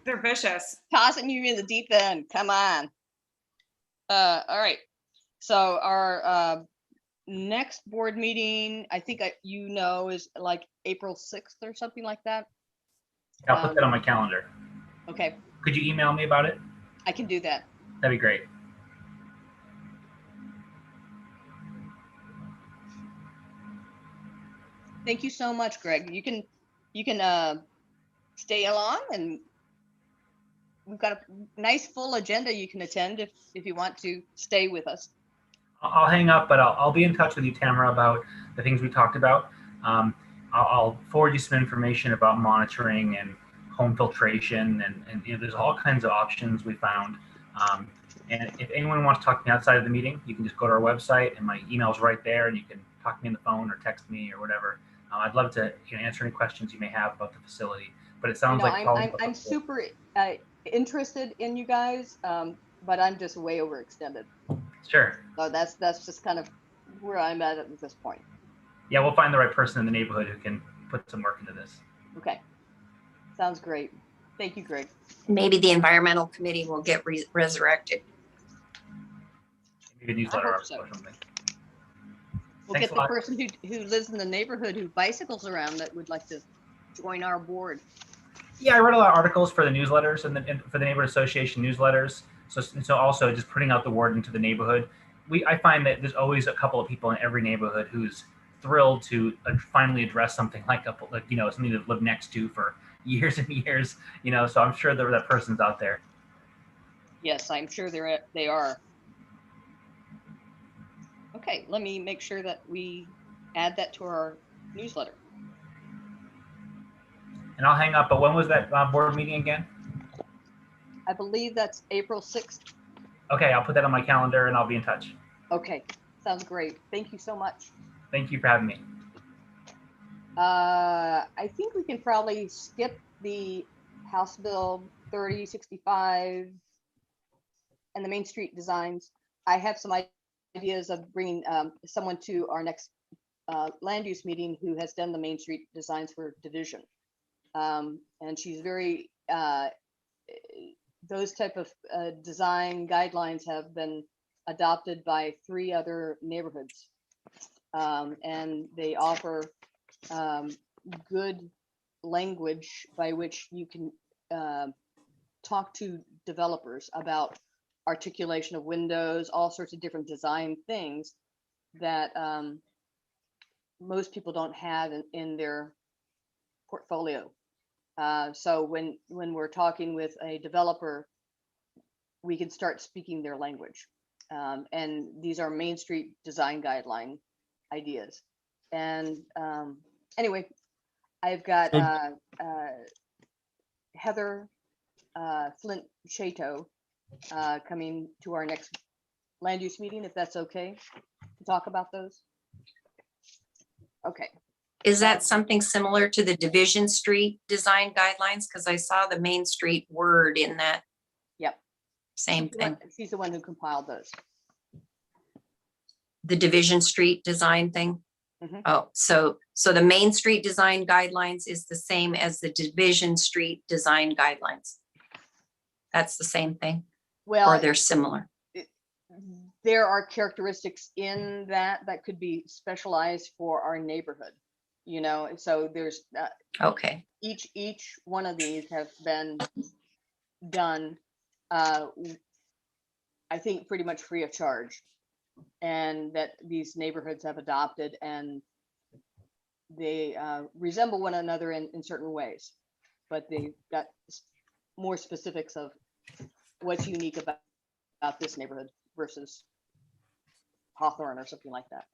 They're vicious. Tossing you in the deep end. Come on. All right. So our next board meeting, I think you know, is like April 6th or something like that. I'll put that on my calendar. Okay, Could you email me about it? I can do that. That'd be great. Thank you so much, Greg. You can stay along, and we've got a nice full agenda you can attend if you want to stay with us. I'll hang up, but I'll be in touch with you, Tamara, about the things we talked about. I'll forward you some information about monitoring and home filtration, and you know, there's all kinds of options we found. And if anyone wants to talk to me outside of the meeting, you can just go to our website, and my email's right there, and you can talk to me on the phone or text me or whatever. I'd love to answer any questions you may have about the facility. But it sounds like I'm super interested in you guys, but I'm just way overextended. Sure. So that's just kind of where I'm at this point. Yeah, we'll find the right person in the neighborhood who can put some work into this. Okay, sounds great. Thank you, Greg. Maybe the environmental committee will get resurrected. Maybe a newsletter so. or something. We'll Thanks get the person who lives in the neighborhood who bicycles around that would like to join our board. Yeah, I read a lot of articles for the newsletters and for the neighborhood association newsletters. So also just putting out the word into the neighborhood. I find that there's always a couple of people in every neighborhood who's thrilled to finally address something like something they've lived next to for years and years. So I'm sure that person's out there. Yes, I'm sure they are. Okay, let me make sure that we add that to our newsletter. And I'll hang up, but when was that board meeting again? I believe that's April 6th. Okay, I'll put that on my calendar and I'll be in touch. Okay, sounds great. Thank you so much. Thank you for having me. I think we can probably skip the House Bill 3065 and the Main Street designs. I have some ideas of bringing someone to our next land use meeting who has done the Main Street designs for division. And she's very, those type of design guidelines have been adopted by 3 other neighborhoods. And they offer good language by which you can talk to developers about articulation of windows, all sorts of different design things that most people don't have in their portfolio. So when we're talking with a developer, we can start speaking their language. And these are Main Street design guideline ideas. And anyway, I've got Heather Flint Chateau coming to our next land use meeting, if that's okay, to talk about those. Okay. Is that something similar to the Division Street design guidelines? Because I saw the Main Street word in that. Yep. Same thing. She's the one who compiled those. The Division Street design thing? Mm-hmm. Oh, so the Main Street design guidelines is the same as the Division Street design guidelines? That's the same thing? Well, or they're similar? There are characteristics in that could be specialized for our neighborhood, so there's okay. Each one of these have been done, I think pretty much free of charge, and that these neighborhoods have adopted, and they resemble one another in certain ways, but they've got more specifics of what's unique about this neighborhood versus Hawthorne or something like that.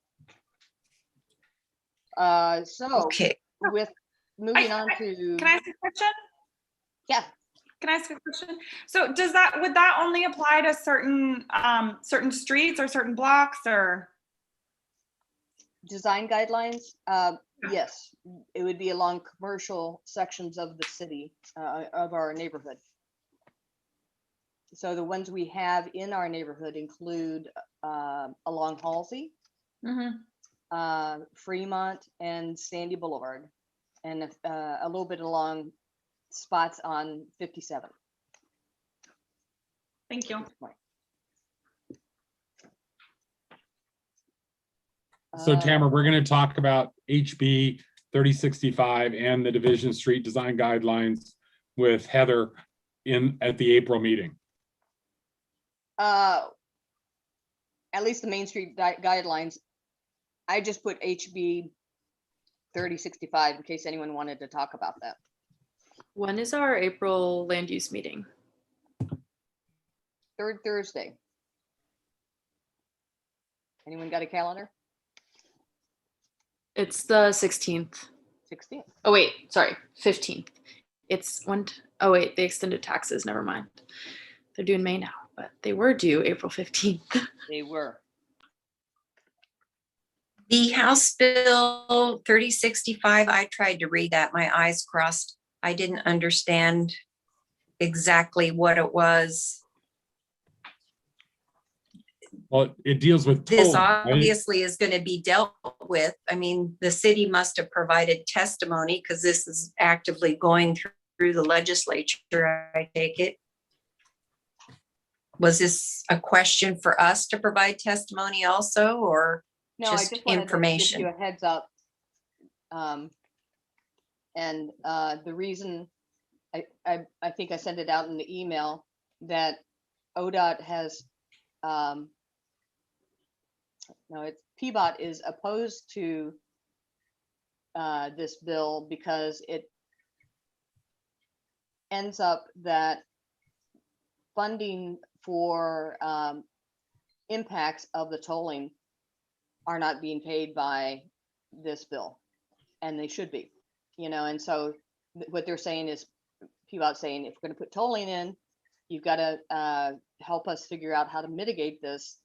So okay. With moving on to, can I ask a question? Yeah. Can I ask a question? So would that only apply to certain streets or certain blocks or? Design guidelines? Yes, it would be along commercial sections of the city, of our neighborhood. So the ones we have in our neighborhood include along Halsey, Mm-hmm. Fremont, and Sandy Boulevard, and a little bit along spots on 57. Thank you. So Tamara, we're going to talk about HB 3065 and the Division Street Design Guidelines with Heather at the April meeting. At least the Main Street guidelines. I just put HB 3065 in case anyone wanted to talk about that. When is our April land use meeting? Third Thursday. Anyone got a calendar? It's the 16th. 16th. Oh wait, sorry, 15th. It's when, oh wait, they extended taxes, never mind. They're due in May now, but they were due April 15th. They were. The House Bill 3065, I tried to read that, my eyes crossed. I didn't understand exactly what it was. Well, it deals with This tolling, right? obviously is going to be dealt with. I mean, the city must have provided testimony because this is actively going through the legislature, I take it. Was this a question for us to provide testimony also, or No, just I just wanted information? to give you a heads up. The reason I think I sent it out in the email that ODOT has it's PBOT is opposed to this bill because it ends up that funding for impacts of the tolling are not being paid by this bill, and they should be, and so what they're saying is PBOT saying, if we're going to put tolling in, you've got to help us figure out how to mitigate this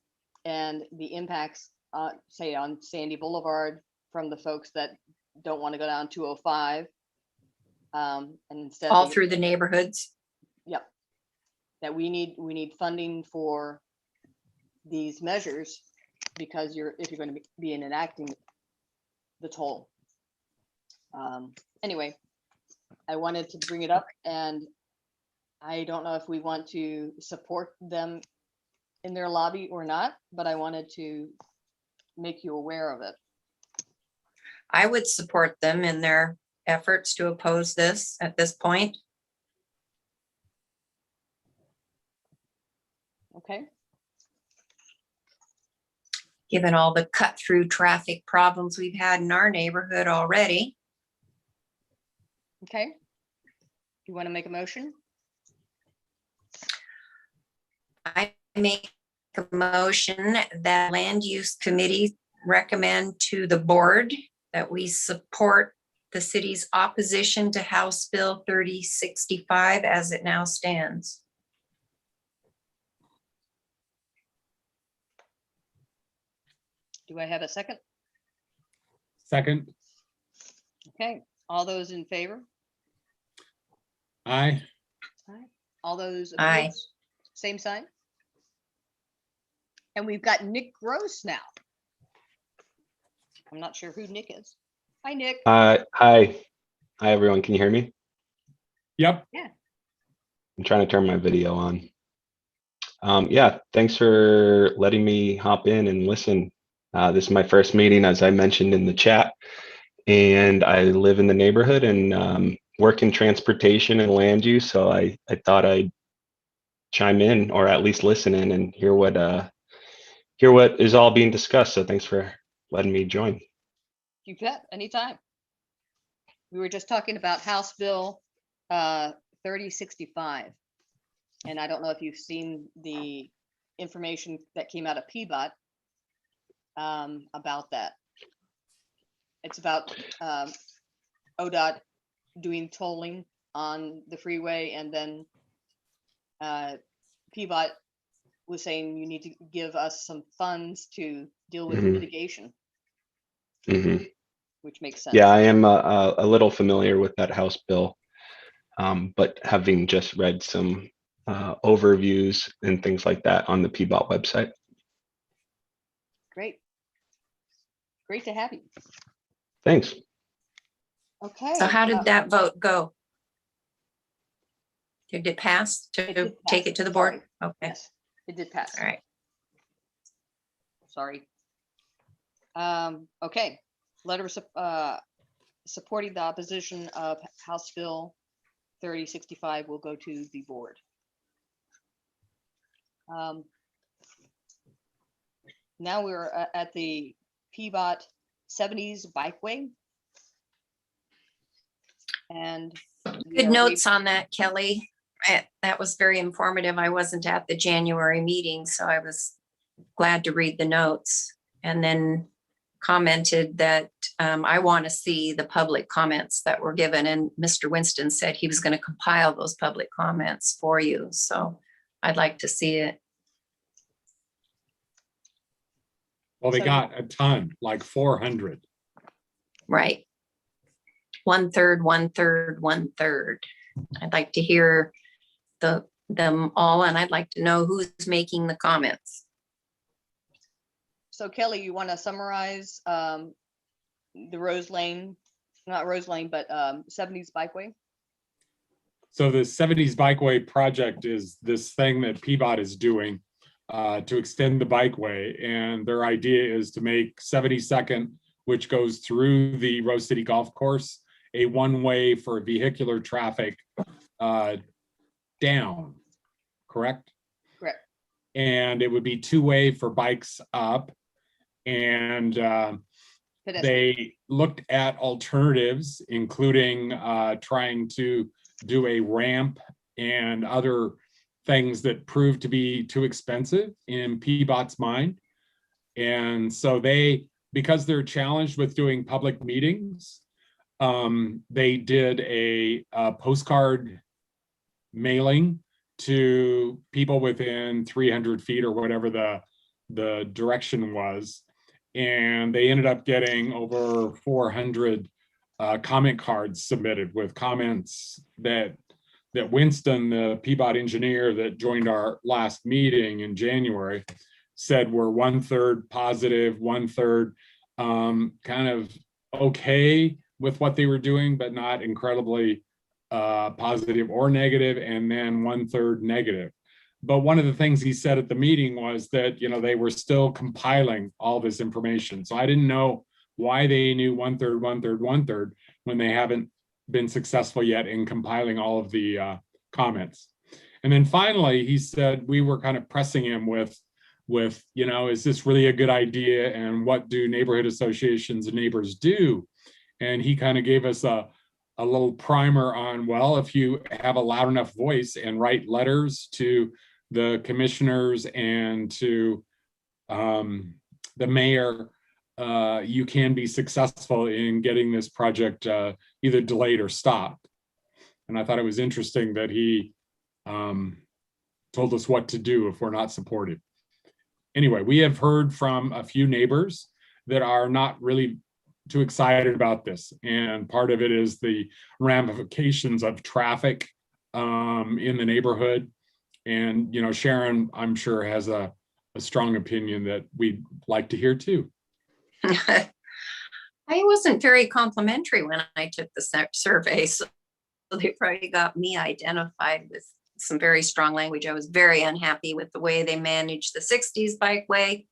and the impacts, say on Sandy Boulevard from the folks that don't want to go down 205. And instead All through the neighborhoods. Yep. That we need funding for these measures because if you're going to be enacting the toll. Anyway, I wanted to bring it up, and I don't know if we want to support them in their lobby or not, but I wanted to make you aware of it. I would support them in their efforts to oppose this at this point. Okay. Given all the cut through traffic problems we've had in our neighborhood already. Okay. You want to make a motion? I make a motion that land use committee recommend to the board that we support the city's opposition to House Bill 3065 as it now stands. Do I have a second? Second. Okay. All those in favor? Aye. Aye. All those Aye. opposed? Same sign. And we've got Nick Gross now. I'm not sure who Nick is. Hi, Nick. Hi, everyone. Can you hear me? Yep. Yeah. I'm trying to turn my video on. Yeah, thanks for letting me hop in and listen. This is my first meeting, as I mentioned in the chat, and I live in the neighborhood and work in transportation and land use. So I thought I'd chime in, or at least listen in, and hear what is all being discussed. So thanks for letting me join. You bet, anytime. We were just talking about House Bill 3065. And I don't know if you've seen the information that came out of PBOT about that. It's about ODOT doing tolling on the freeway, and then PBOT was saying you need to give us some funds to deal with mitigation. Which makes sense. Yeah, I am a little familiar with that House bill, but having just read some overviews and things like that on the PBOT website. Great. Great to have you. Thanks. Okay. So how did that vote go? Did it pass to It did take pass. it to the board? Sorry. Okay, Yes, it did pass. all right. Sorry. Okay, letter of supporting the opposition of House Bill 3065 will go to the board. Now we're at the PBOT 70s bikeway. And we Good are notes on that, Kelly. That was very informative. I wasn't at the January meeting, so I was glad to read the notes, and then commented that I want to see the public comments that were given, and Mr. Winston said he was going to compile those public comments for you. So I'd like to see it. Well, they So- got a ton, like 400. Right. 1/3, 1/3, 1/3. I'd like to hear them all, and I'd like to know who's making the comments. So Kelly, you want to summarize the Rose Lane, not Rose Lane, but 70s bikeway? So the 70s bikeway project is this thing that PBOT is doing to extend the bikeway. And their idea is to make 72nd, which goes through the Rose City Golf Course, a one-way for vehicular traffic down, correct? Correct. And it would be two-way for bikes up. And they looked at alternatives, including trying to do a ramp and other things that proved to be too expensive in PBOT's mind. And so because they're challenged with doing public meetings, they did a postcard mailing to people within 300 feet or whatever the direction was. And they ended up getting over 400 comment cards submitted with comments that Winston, the PBOT engineer that joined our last meeting in January, said were 1/3 positive, 1/3 kind of okay with what they were doing, but not incredibly positive or negative, and then 1/3 negative. But one of the things he said at the meeting was that, they were still compiling all this information. So I didn't know why they knew 1/3, 1/3, 1/3 when they haven't been successful yet in compiling all of the comments. And then finally, he said we were kind of pressing him with, is this really a good idea? And what do neighborhood associations and neighbors do? And he kind of gave us a little primer on, well, if you have a loud enough voice and write letters to the commissioners and to the mayor, you can be successful in getting this project either delayed or stopped. And I thought it was interesting that he told us what to do if we're not supported. Anyway, we have heard from a few neighbors that are not really too excited about this. And part of it is the ramifications of traffic in the neighborhood. And, Sharon, I'm sure, has a strong opinion that we'd like to hear too. I wasn't very complimentary when I took the survey, so they probably got me identified with some very strong language. I was very unhappy with the way they managed the 60s bikeway.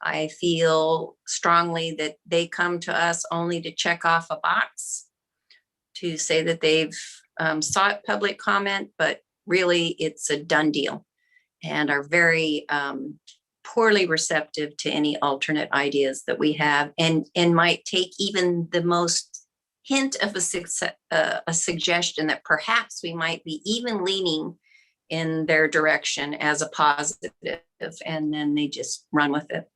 I feel strongly that they come to us only to check off a box, to say that they've sought public comment, but really it's a done deal, and are very poorly receptive to any alternate ideas that we have, and might take even the most hint of a suggestion that perhaps we might be even leaning in their direction as a positive, and then they just run with it.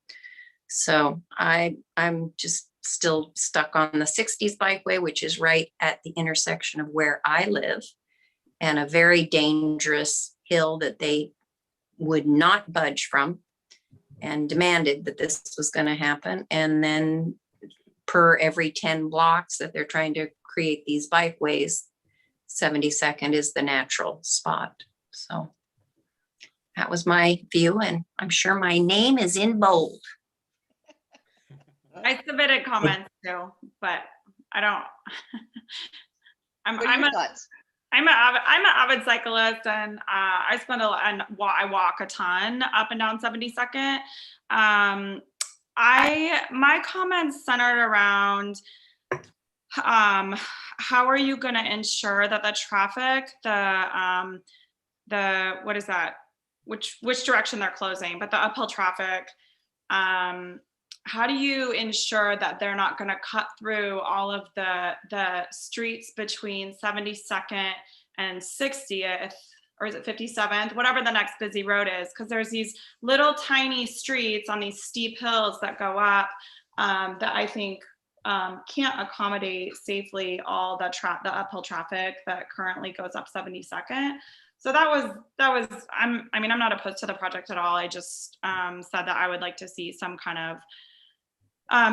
So I'm just still stuck on the 60s bikeway, which is right at the intersection of where I live, and a very dangerous hill that they would not budge from, and demanded that this was going to happen. And then per every 10 blocks that they're trying to create these bikeways, 72nd is the natural spot. So that was my view, and I'm sure my name is in bold. I submitted comments too, but I don't. What are your thoughts? I'm an avid cyclist, and I walk a ton up and down 72nd. my comments centered around how are you going to ensure that the traffic, the what is that? Which direction they're closing, but the uphill traffic, how do you ensure that they're not going to cut through all of the streets between 72nd and 60th, or is it 57th, whatever the next busy road is? Because there's these little tiny streets on these steep hills that go up that I think can't accommodate safely all the uphill traffic that currently goes up 72nd. So that was I'm not opposed to the project at all. I just said that I would like to see some kind of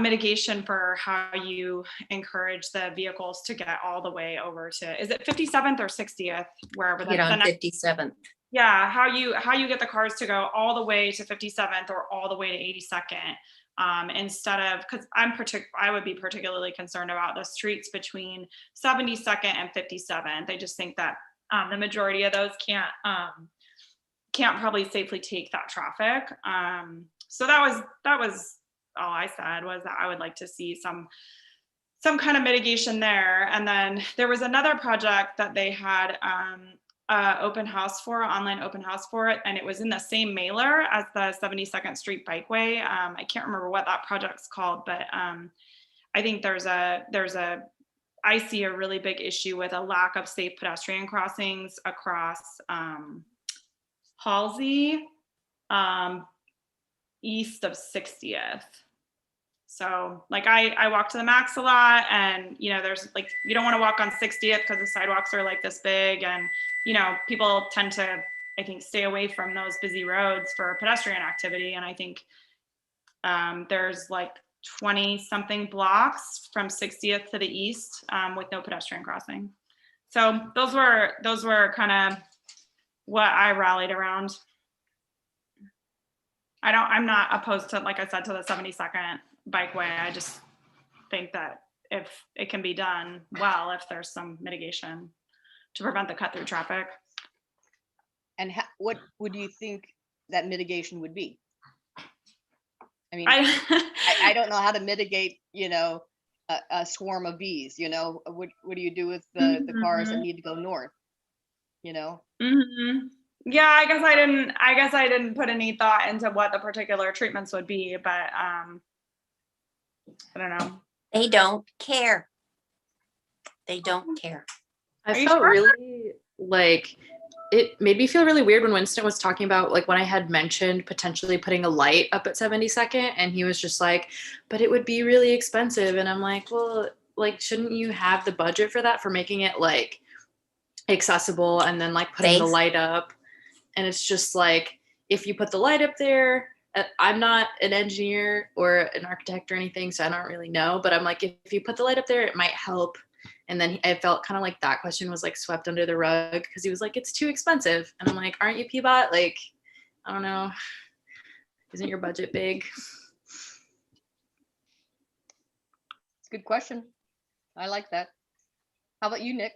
mitigation for how you encourage the vehicles to get all the way over to, is it 57th or 60th, wherever Get on 57th. Yeah, how you get the cars to go all the way to 57th or all the way to 82nd, instead of, because I would be particularly concerned about the streets between 72nd and 57th. I just think that the majority of those can't probably safely take that traffic. So that was all I said, was that I would like to see some kind of mitigation there. And then there was another project that they had online open house for it, and it was in the same mailer as the 72nd Street Bikeway. I can't remember what that project's called, but I think I see a really big issue with a lack of safe pedestrian crossings across Halsey, east of 60th. So like I walk to the Max a lot, and there's like, you don't want to walk on 60th because the sidewalks are like this big, and people tend to, I think, stay away from those busy roads for pedestrian activity. And I think there's like 20 something blocks from 60th to the east with no pedestrian crossing. So those were kind of what I rallied around. I'm not opposed to, like I said, to the 72nd Bikeway. I just think that if it can be done well, if there's some mitigation to prevent the cut through traffic. And what would you think that mitigation would be? I mean, I don't know how to mitigate, a swarm of bees. What do you do with the cars that need to go north? Mm-hmm. Yeah, I guess I didn't put any thought into what the particular treatments would be, but I don't know. They don't care. They don't care. I felt really like, it made me feel really weird when Winston was talking about, like, when I had mentioned potentially putting a light up at 72nd, and he was just like, but it would be really expensive. And I'm like, well, like, shouldn't you have the budget for that, for making it like accessible, and then like putting the light up? And it's just like, if you put the light up there, I'm not an engineer or an architect or anything, so I don't really know, but I'm like, if you put the light up there, it might help. And then I felt kind of like that question was like swept under the rug, because he was like, it's too expensive. And I'm like, aren't you PBOT? Like, I don't know. Isn't your budget big? It's a good question. I like that. How about you, Nick?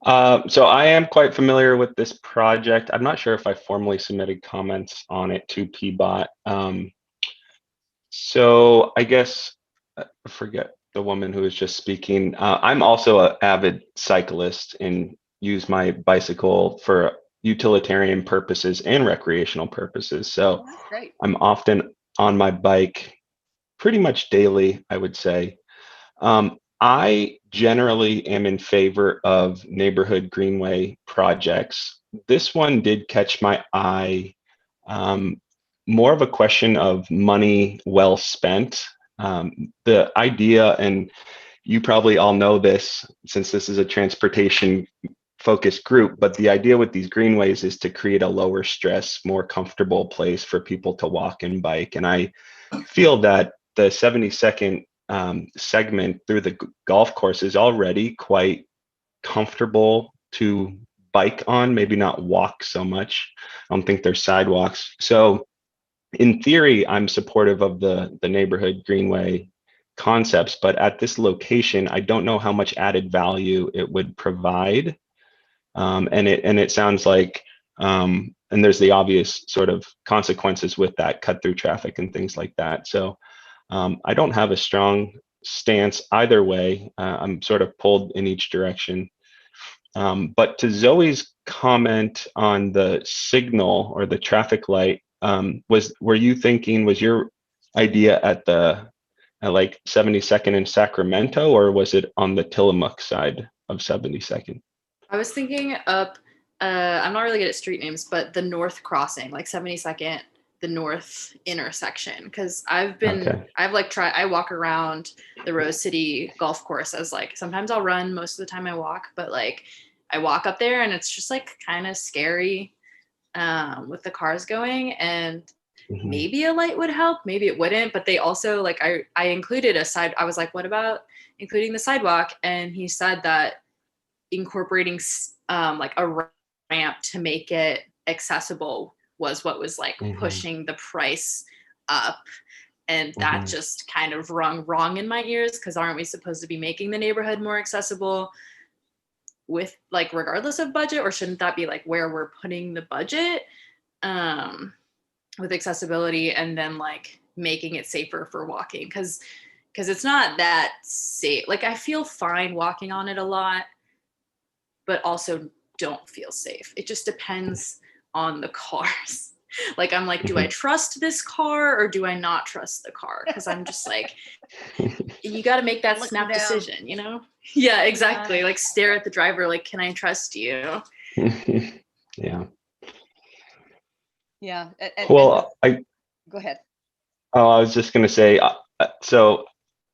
So I am quite familiar with this project. I'm not sure if I formally submitted comments on it to PBOT. So I guess, I forget the woman who was just speaking. I'm also an avid cyclist and use my bicycle for utilitarian purposes and recreational purposes. So I'm often on my bike pretty much daily, I would say. I generally am in favor of neighborhood greenway projects. This one did catch my eye. More of a question of money well spent. The idea, and you probably all know this since this is a transportation focused group, but the idea with these greenways is to create a lower stress, more comfortable place for people to walk and bike. And I feel that the 72nd segment through the golf course is already quite comfortable to bike on, maybe not walk so much. I don't think there's sidewalks. So in theory, I'm supportive of the neighborhood greenway concepts, but at this location, I don't know how much added value it would provide. And it sounds like And there's the obvious sort of consequences with that, cut through traffic and things like that. So I don't have a strong stance either way. I'm sort of pulled in each direction. But to Zoe's comment on the signal or the traffic light, were you thinking, was your idea at like 72nd in Sacramento, or was it on the Tillamook side of 72nd? I was thinking up, I'm not really good at street names, but the North Crossing, like 72nd, the North intersection. Because I walk around the Rose City golf course as like, sometimes I'll run, most of the time I walk, but like I walk up there and it's just like kind of scary with the cars going, and maybe a light would help, maybe it wouldn't. But they also, like, I included I was like, what about including the sidewalk? And he said that incorporating like a ramp to make it accessible was what was like pushing the price up. And that just kind of rung wrong in my ears, because aren't we supposed to be making the neighborhood more accessible with, like, regardless of budget? Or shouldn't that be like where we're putting the budget with accessibility, and then like making it safer for walking? Because it's not that safe. Like, I feel fine walking on it a lot, but also don't feel safe. It just depends on the cars. Like, I'm like, do I trust this car or do I not trust the car? Because I'm just like, you got to make that snap decision, you know? Yeah, exactly. Like, stare at the driver, like, can I trust you? Yeah. Yeah. Well, go ahead. Oh, I was just going to say, so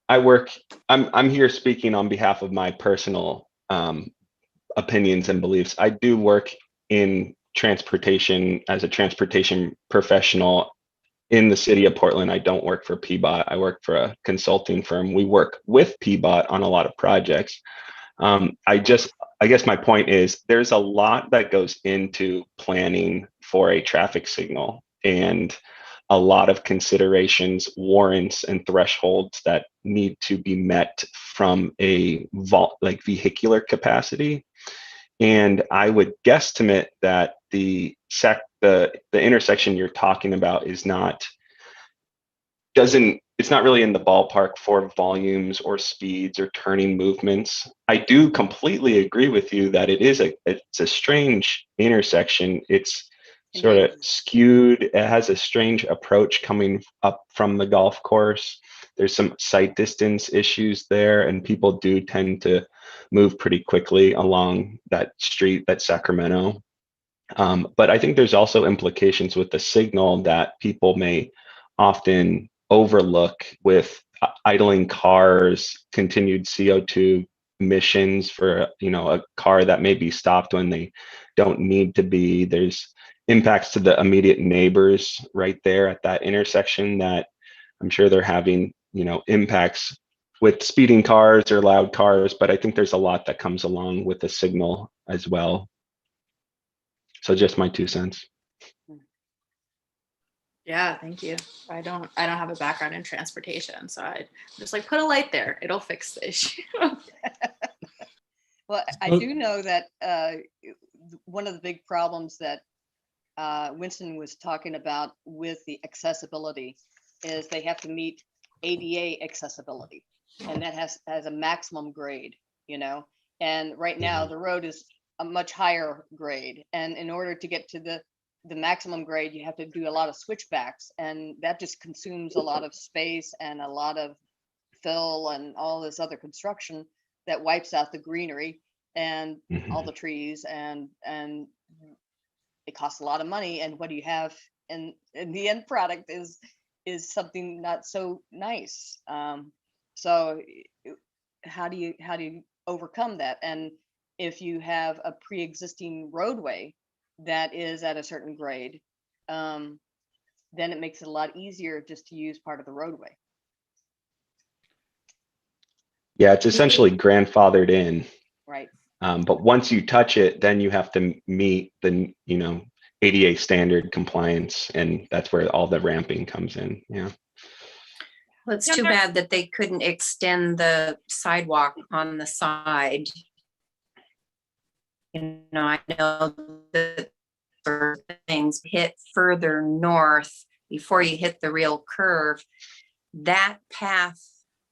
I'm here speaking on behalf of my personal opinions and beliefs. I do work in transportation as a transportation professional in the city of Portland. I don't work for PBOT. I work for a consulting firm. We work with PBOT on a lot of projects. I guess my point is there's a lot that goes into planning for a traffic signal, and a lot of considerations, warrants, and thresholds that need to be met from a vehicular capacity. And I would guesstimate that the intersection you're talking about it's not really in the ballpark for volumes or speeds or turning movements. I do completely agree with you that it's a strange intersection. It's sort of skewed. It has a strange approach coming up from the golf course. There's some sight distance issues there, and people do tend to move pretty quickly along that street, that Sacramento. But I think there's also implications with the signal that people may often overlook with idling cars, continued CO2 emissions for a car that may be stopped when they don't need to be. There's impacts to the immediate neighbors right there at that intersection that I'm sure they're having impacts with speeding cars or loud cars, but I think there's a lot that comes along with the signal as well. So just my 2 cents. Yeah, thank you. I don't have a background in transportation, so I just like, put a light there. It'll fix the issue. Well, I do know that one of the big problems that Winston was talking about with the accessibility is they have to meet ADA accessibility, and that has a maximum grade, and right now the road is a much higher grade, and in order to get to the maximum grade, you have to do a lot of switchbacks, and that just consumes a lot of space and a lot of fill and all this other construction that wipes out the greenery and all the trees, and it costs a lot of money. And what do you have in the end product is something not so nice. So how do you overcome that? And if you have a pre-existing roadway that is at a certain grade, then it makes it a lot easier just to use part of the roadway. Yeah, it's essentially grandfathered in. Right. But once you touch it, then you have to meet the ADA standard compliance, and that's where all the ramping comes in. Yeah. Well, it's too bad that they couldn't extend the sidewalk on the side. I know that sort of things, hit further north before you hit the real curve, that path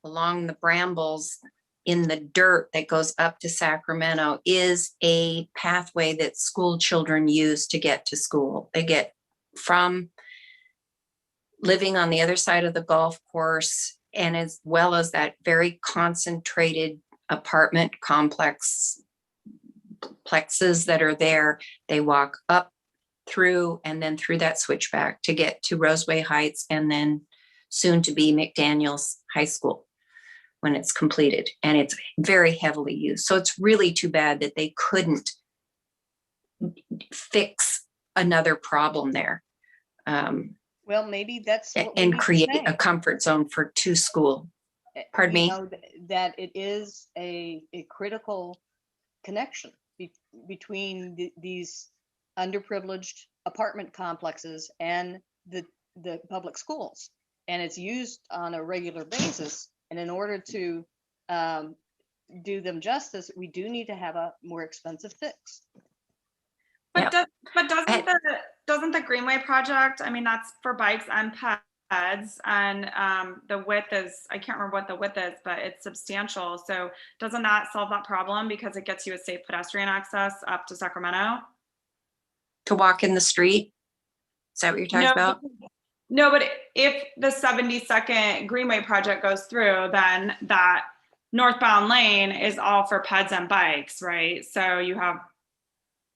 along the brambles in the dirt that goes up to Sacramento is a pathway that school children use to get to school. They get from living on the other side of the golf course, and as well as that very concentrated apartment complexes that are there, they walk up through and then through that switchback to get to Roseway Heights and then soon to be McDaniels High School when it's completed. And it's very heavily used. So it's really too bad that they couldn't fix another problem there. Well, maybe that's what we And need to create say. a comfort zone for two school. Pardon You me? know, that it is a critical connection between these underprivileged apartment complexes and the public schools, and it's used on a regular basis. And in order to do them justice, we do need to have a more expensive fix. But, Yeah. doesn't the Greenway project, I mean, that's for bikes and peds, and the width is, I can't remember what the width is, but it's substantial. So doesn't that solve that problem because it gets you a safe pedestrian access up to Sacramento? To walk in the street? Is that what you're talking about? No, but if the 72nd Greenway project goes through, then that northbound lane is all for peds and bikes, right? So you have,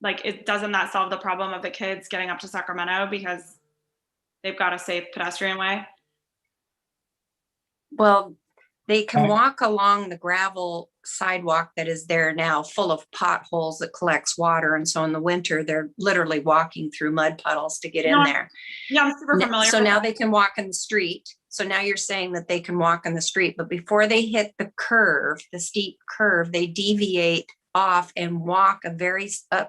like, doesn't that solve the problem of the kids getting up to Sacramento because they've got a safe pedestrian way? Well, they can walk along the gravel sidewalk that is there now, full of potholes that collects water. And so in the winter, they're literally walking through mud puddles to get in there. Yeah, I'm super familiar. So now they can walk in the street. So now you're saying that they can walk in the street, but before they hit the curve, the steep curve, they deviate off and walk a very steep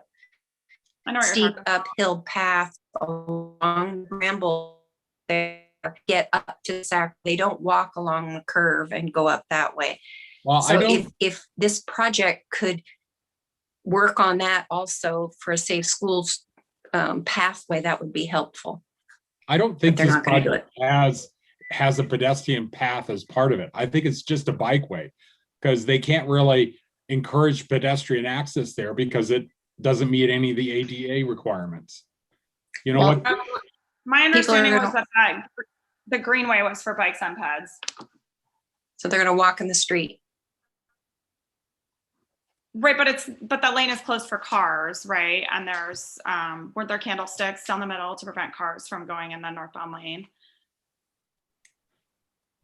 uphill path along bramble there, get up to Sac. They don't walk along the curve and go up that way. Well, So if this project could work on that also for a safe schools pathway, that would be helpful. I don't think this project it. has a pedestrian path as part of it. I think it's just a bikeway because they can't really encourage pedestrian access there because it doesn't meet any of the ADA requirements. You know what? My understanding was that the Greenway was for bikes and peds. So they're going to walk in the street. Right, but that lane is closed for cars, right? And there's weren't there candlesticks down the middle to prevent cars from going in the northbound lane?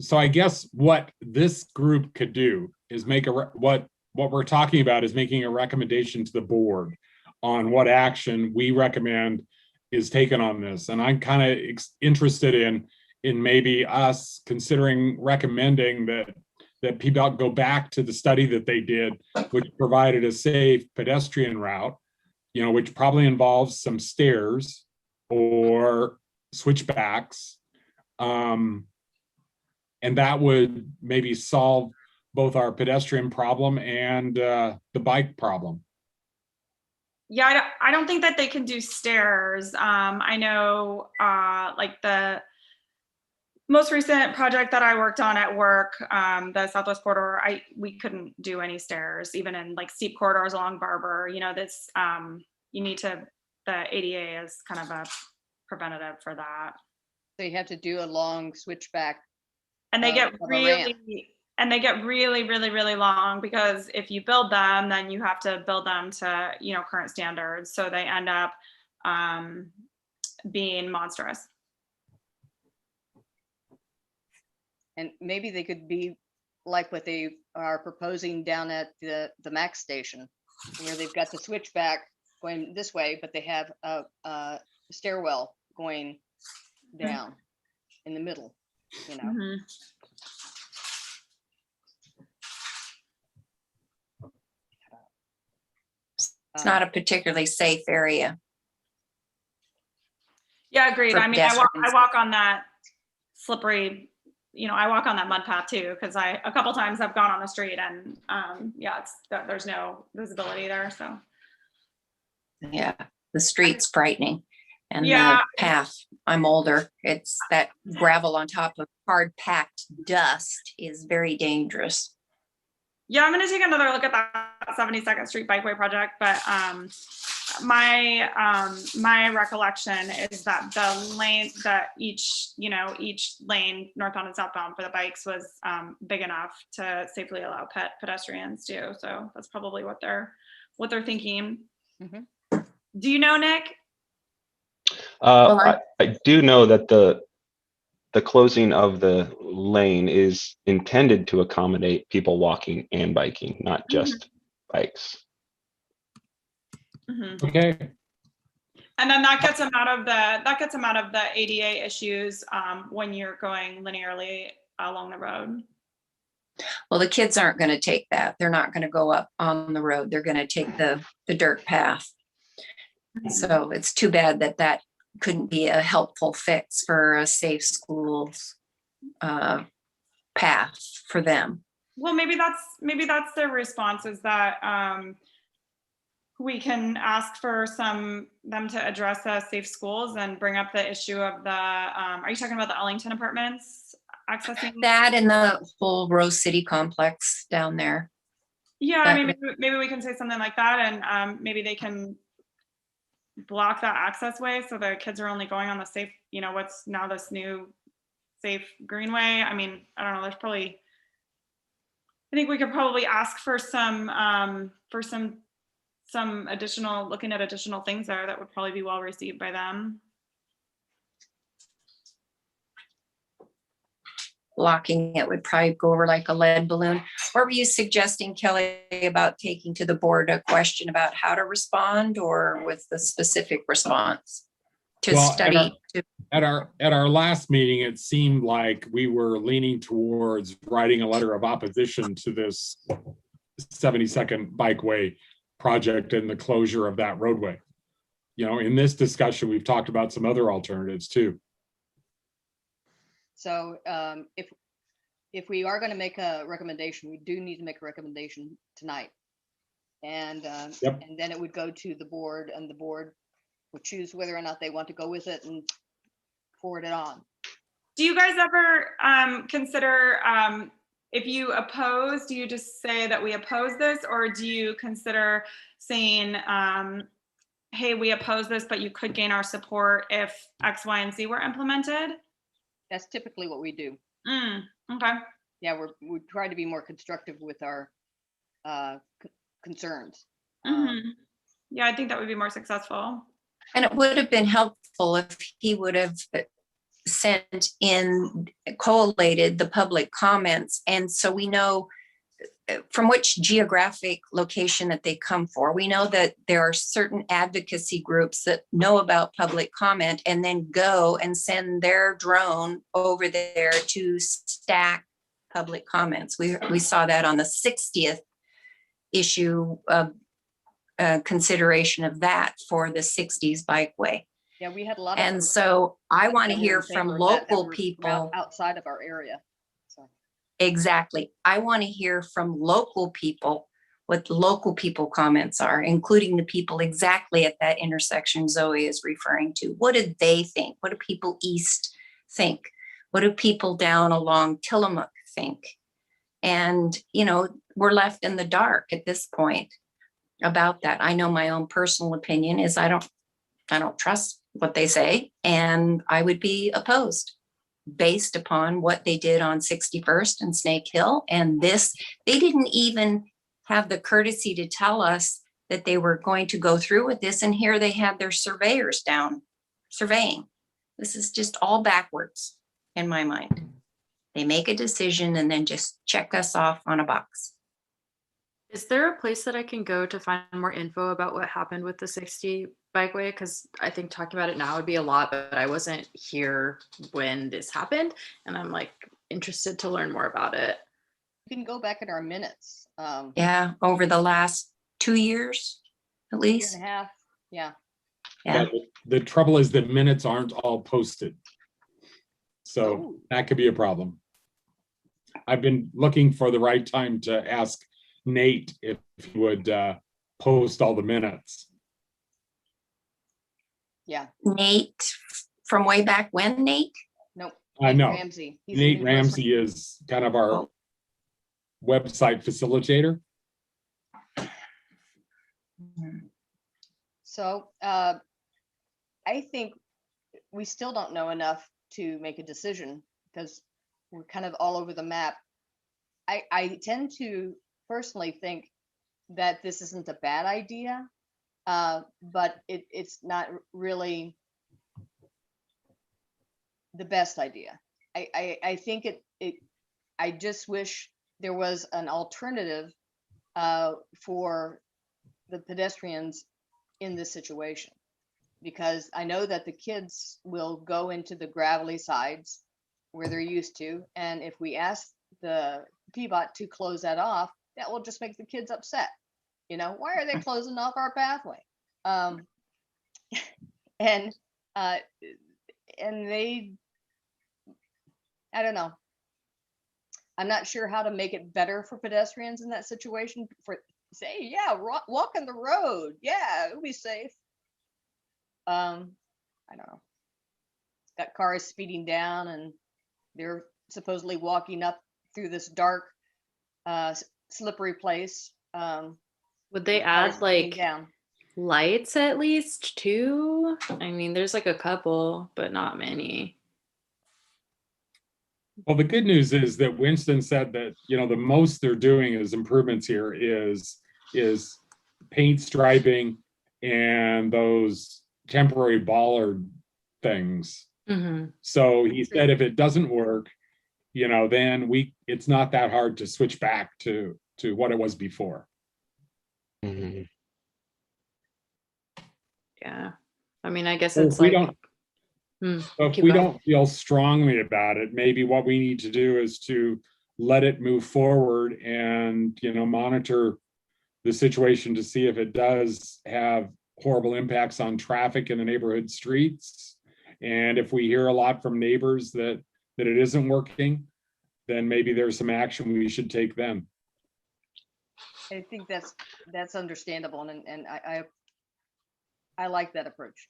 So I guess what this group could do is make what we're talking about is making a recommendation to the board on what action we recommend is taken on this. And I'm kind of interested in maybe us considering recommending that PBELT go back to the study that they did, which provided a safe pedestrian route, which probably involves some stairs or switchbacks. And that would maybe solve both our pedestrian problem and the bike problem. Yeah, I don't think that they can do stairs. I know like the most recent project that I worked on at work, the Southwest Corridor, we couldn't do any stairs, even in like steep corridors along Barber. This you need to, the ADA is kind of a preventative for that. So you have to do a long switchback. And they get really, really long because if you build them, then you have to build them to, current standards. So they end up being monstrous. And maybe they could be like what they are proposing down at the MAX station, where they've got the switchback going this way, but they have a stairwell going down in the middle, Mm-hmm. It's not a particularly safe area. Yeah, agreed. I mean, I walk on that slippery, I walk on that mud path too, because a couple times I've gone on the street and yeah, there's no visibility there. So yeah, the street's frightening. And Yeah. the path, I'm older. It's that gravel on top of hard packed dust is very dangerous. Yeah, I'm gonna take another look at that 72nd Street Bikeway project, but my recollection is that the lane that each lane northbound and southbound for the bikes was big enough to safely allow pedestrians too. So that's probably what they're thinking. Mhm. Do you know, Nick? I do know that the closing of the lane is intended to accommodate people walking and biking, not just bikes. Mm-hmm. Okay. And then that gets them out of the ADA issues when you're going linearly along the road. Well, the kids aren't going to take that. They're not going to go up on the road. They're going to take the dirt path. So it's too bad that couldn't be a helpful fix for a safe schools path for them. Well, maybe that's their response, is that we can ask for them to address safe schools and bring up the issue of the. Are you talking about the Ellington apartments accessing that and the whole Rose City complex down there? Yeah, I mean, maybe we can say something like that, and maybe they can block that access way so the kids are only going on the safe, what's now this new safe greenway. I mean, I don't know, I think we could probably ask for some additional, looking at additional things there that would probably be well received by them. Blocking it would probably go over like a lead balloon. What were you suggesting, Kelly, about taking to the board a question about how to respond, or with the specific response to study? At our last meeting, it seemed like we were leaning towards writing a letter of opposition to this 72nd Bikeway project and the closure of that roadway. In this discussion, we've talked about some other alternatives too. So if we are going to make a recommendation, we do need to make a recommendation tonight. And and then it would go to the board, and the board would choose whether or not they want to go with it and forward it on. Do you guys ever consider, if you oppose, do you just say that we oppose this, or do you consider saying, hey, we oppose this, but you could gain our support if X, Y, and Z were implemented? That's typically what we do. Okay. Yeah, we try to be more constructive with our concerns. Yeah, I think that would be more successful. And it would have been helpful if he would have collated the public comments. And so we know from which geographic location that they come for. We know that there are certain advocacy groups that know about public comment and then go and send their drone over there to stack public comments. We saw that on the 60th issue of consideration of that for the 60s bikeway. Yeah, we had a lot of. And so I want to hear from local people outside of our area. So. Exactly. I want to hear from local people what local people comments are, including the people exactly at that intersection Zoe is referring to. What did they think? What do people east think? What do people down along Tillamook think? And, we're left in the dark at this point about that. I know my own personal opinion is I don't trust what they say, and I would be opposed based upon what they did on 61st and Snake Hill. And they didn't even have the courtesy to tell us that they were going to go through with this. And here they have their surveyors down surveying. This is just all backwards in my mind. They make a decision and then just check us off on a box. Is there a place that I can go to find more info about what happened with the 60 bikeway? Because I think talking about it now would be a lot, but I wasn't here when this happened, and I'm interested to learn more about it. You can go back in our minutes. Yeah, over the last 2 years, at least. Year and a half. Yeah. Yeah. The trouble is the minutes aren't all posted. So that could be a problem. I've been looking for the right time to ask Nate if he would post all the minutes. Yeah, Nate from way back when, Nate? nope. I Nate know. Ramsey. He's the Nate new Ramsey is kind of our Oh. website facilitator. So I think we still don't know enough to make a decision because we're kind of all over the map. I tend to personally think that this isn't a bad idea, but it's not really the best idea. I think I just wish there was an alternative for the pedestrians in this situation, because I know that the kids will go into the gravelly sides where they're used to, and if we ask the PBOT to close that off, that will just make the kids upset. You know, why are they closing off our pathway? And they, I don't know. I'm not sure how to make it better for pedestrians in that situation. For say, yeah, walk on the road. Yeah, it'll be safe. I don't know. That car is speeding down, and they're supposedly walking up through this dark, slippery place. Would they Cars add speeding like down. lights at least too? I mean, there's like a couple, but not many. Well, the good news is that Winston said that, you know, the most they're doing as improvements here is paint striping and those temporary bollard things. Mm-hmm. So he said if it doesn't work, you know, then it's not that hard to switch back to what it was before. Mhm. Yeah. I mean, I guess So it's if we like, don't, so if keep we going. don't feel strongly about it, maybe what we need to do is to let it move forward and, you know, monitor the situation to see if it does have horrible impacts on traffic in the neighborhood streets. And if we hear a lot from neighbors that it isn't working, then maybe there's some action we should take then. I think that's understandable, and I like that approach.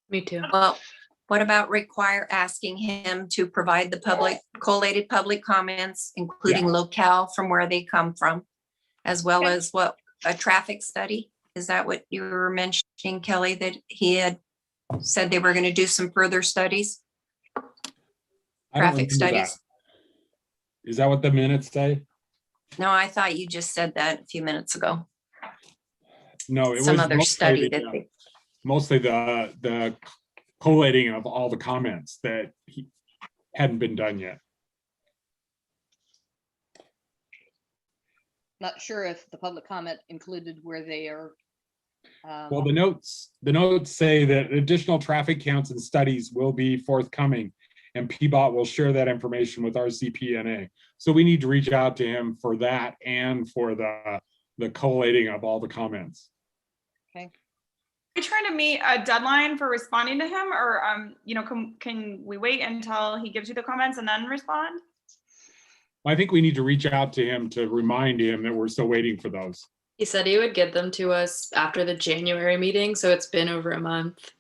Me too. Well, what about asking him to provide the collated public comments, including locale from where they come from, as well as a traffic study? Is that what you were mentioning, Kelly, that he had said they were going to do some further studies? I don't Traffic remember studies? that. Is that what the minutes say? No, I thought you just said that a few minutes ago. No, it Some was other study that mostly the collating of all the comments that hadn't been done yet. Not sure if the public comment included where they are. Well, the notes say that additional traffic counts and studies will be forthcoming, and PBOT will share that information with RCPNA. So we need to reach out to him for that and for the collating of all the comments. Okay. Are you trying to meet a deadline for responding to him, or you know, can we wait until he gives you the comments and then respond? I think we need to reach out to him to remind him that we're still waiting for those. He said he would get them to us after the January meeting, so it's been over a month.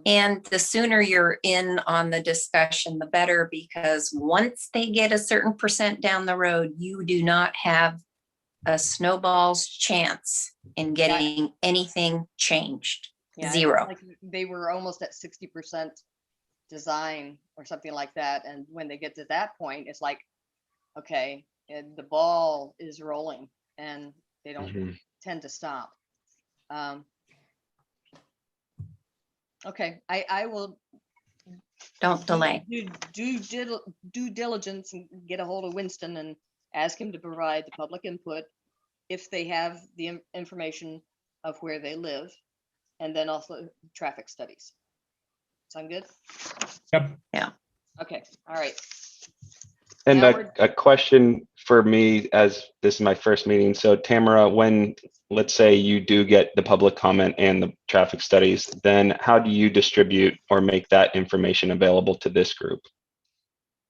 And the sooner you're in on the discussion, the better, because once they get a certain percent down the road, you do not have a snowball's chance in getting anything changed. Yeah, Zero. like they were almost at 60% design or something like that, and when they get to that point, it's like, okay, the ball is rolling, and they don't tend to stop. Okay, I will Don't delay. do diligence and get a hold of Winston and ask him to provide the public input if they have the information of where they live, and then also traffic studies. Sound good? Yep. Yeah. Okay, all right. And Now a question for me, as this is my first meeting. So Tamara, when, let's say you do get the public comment and the traffic studies, then how do you distribute or make that information available to this group?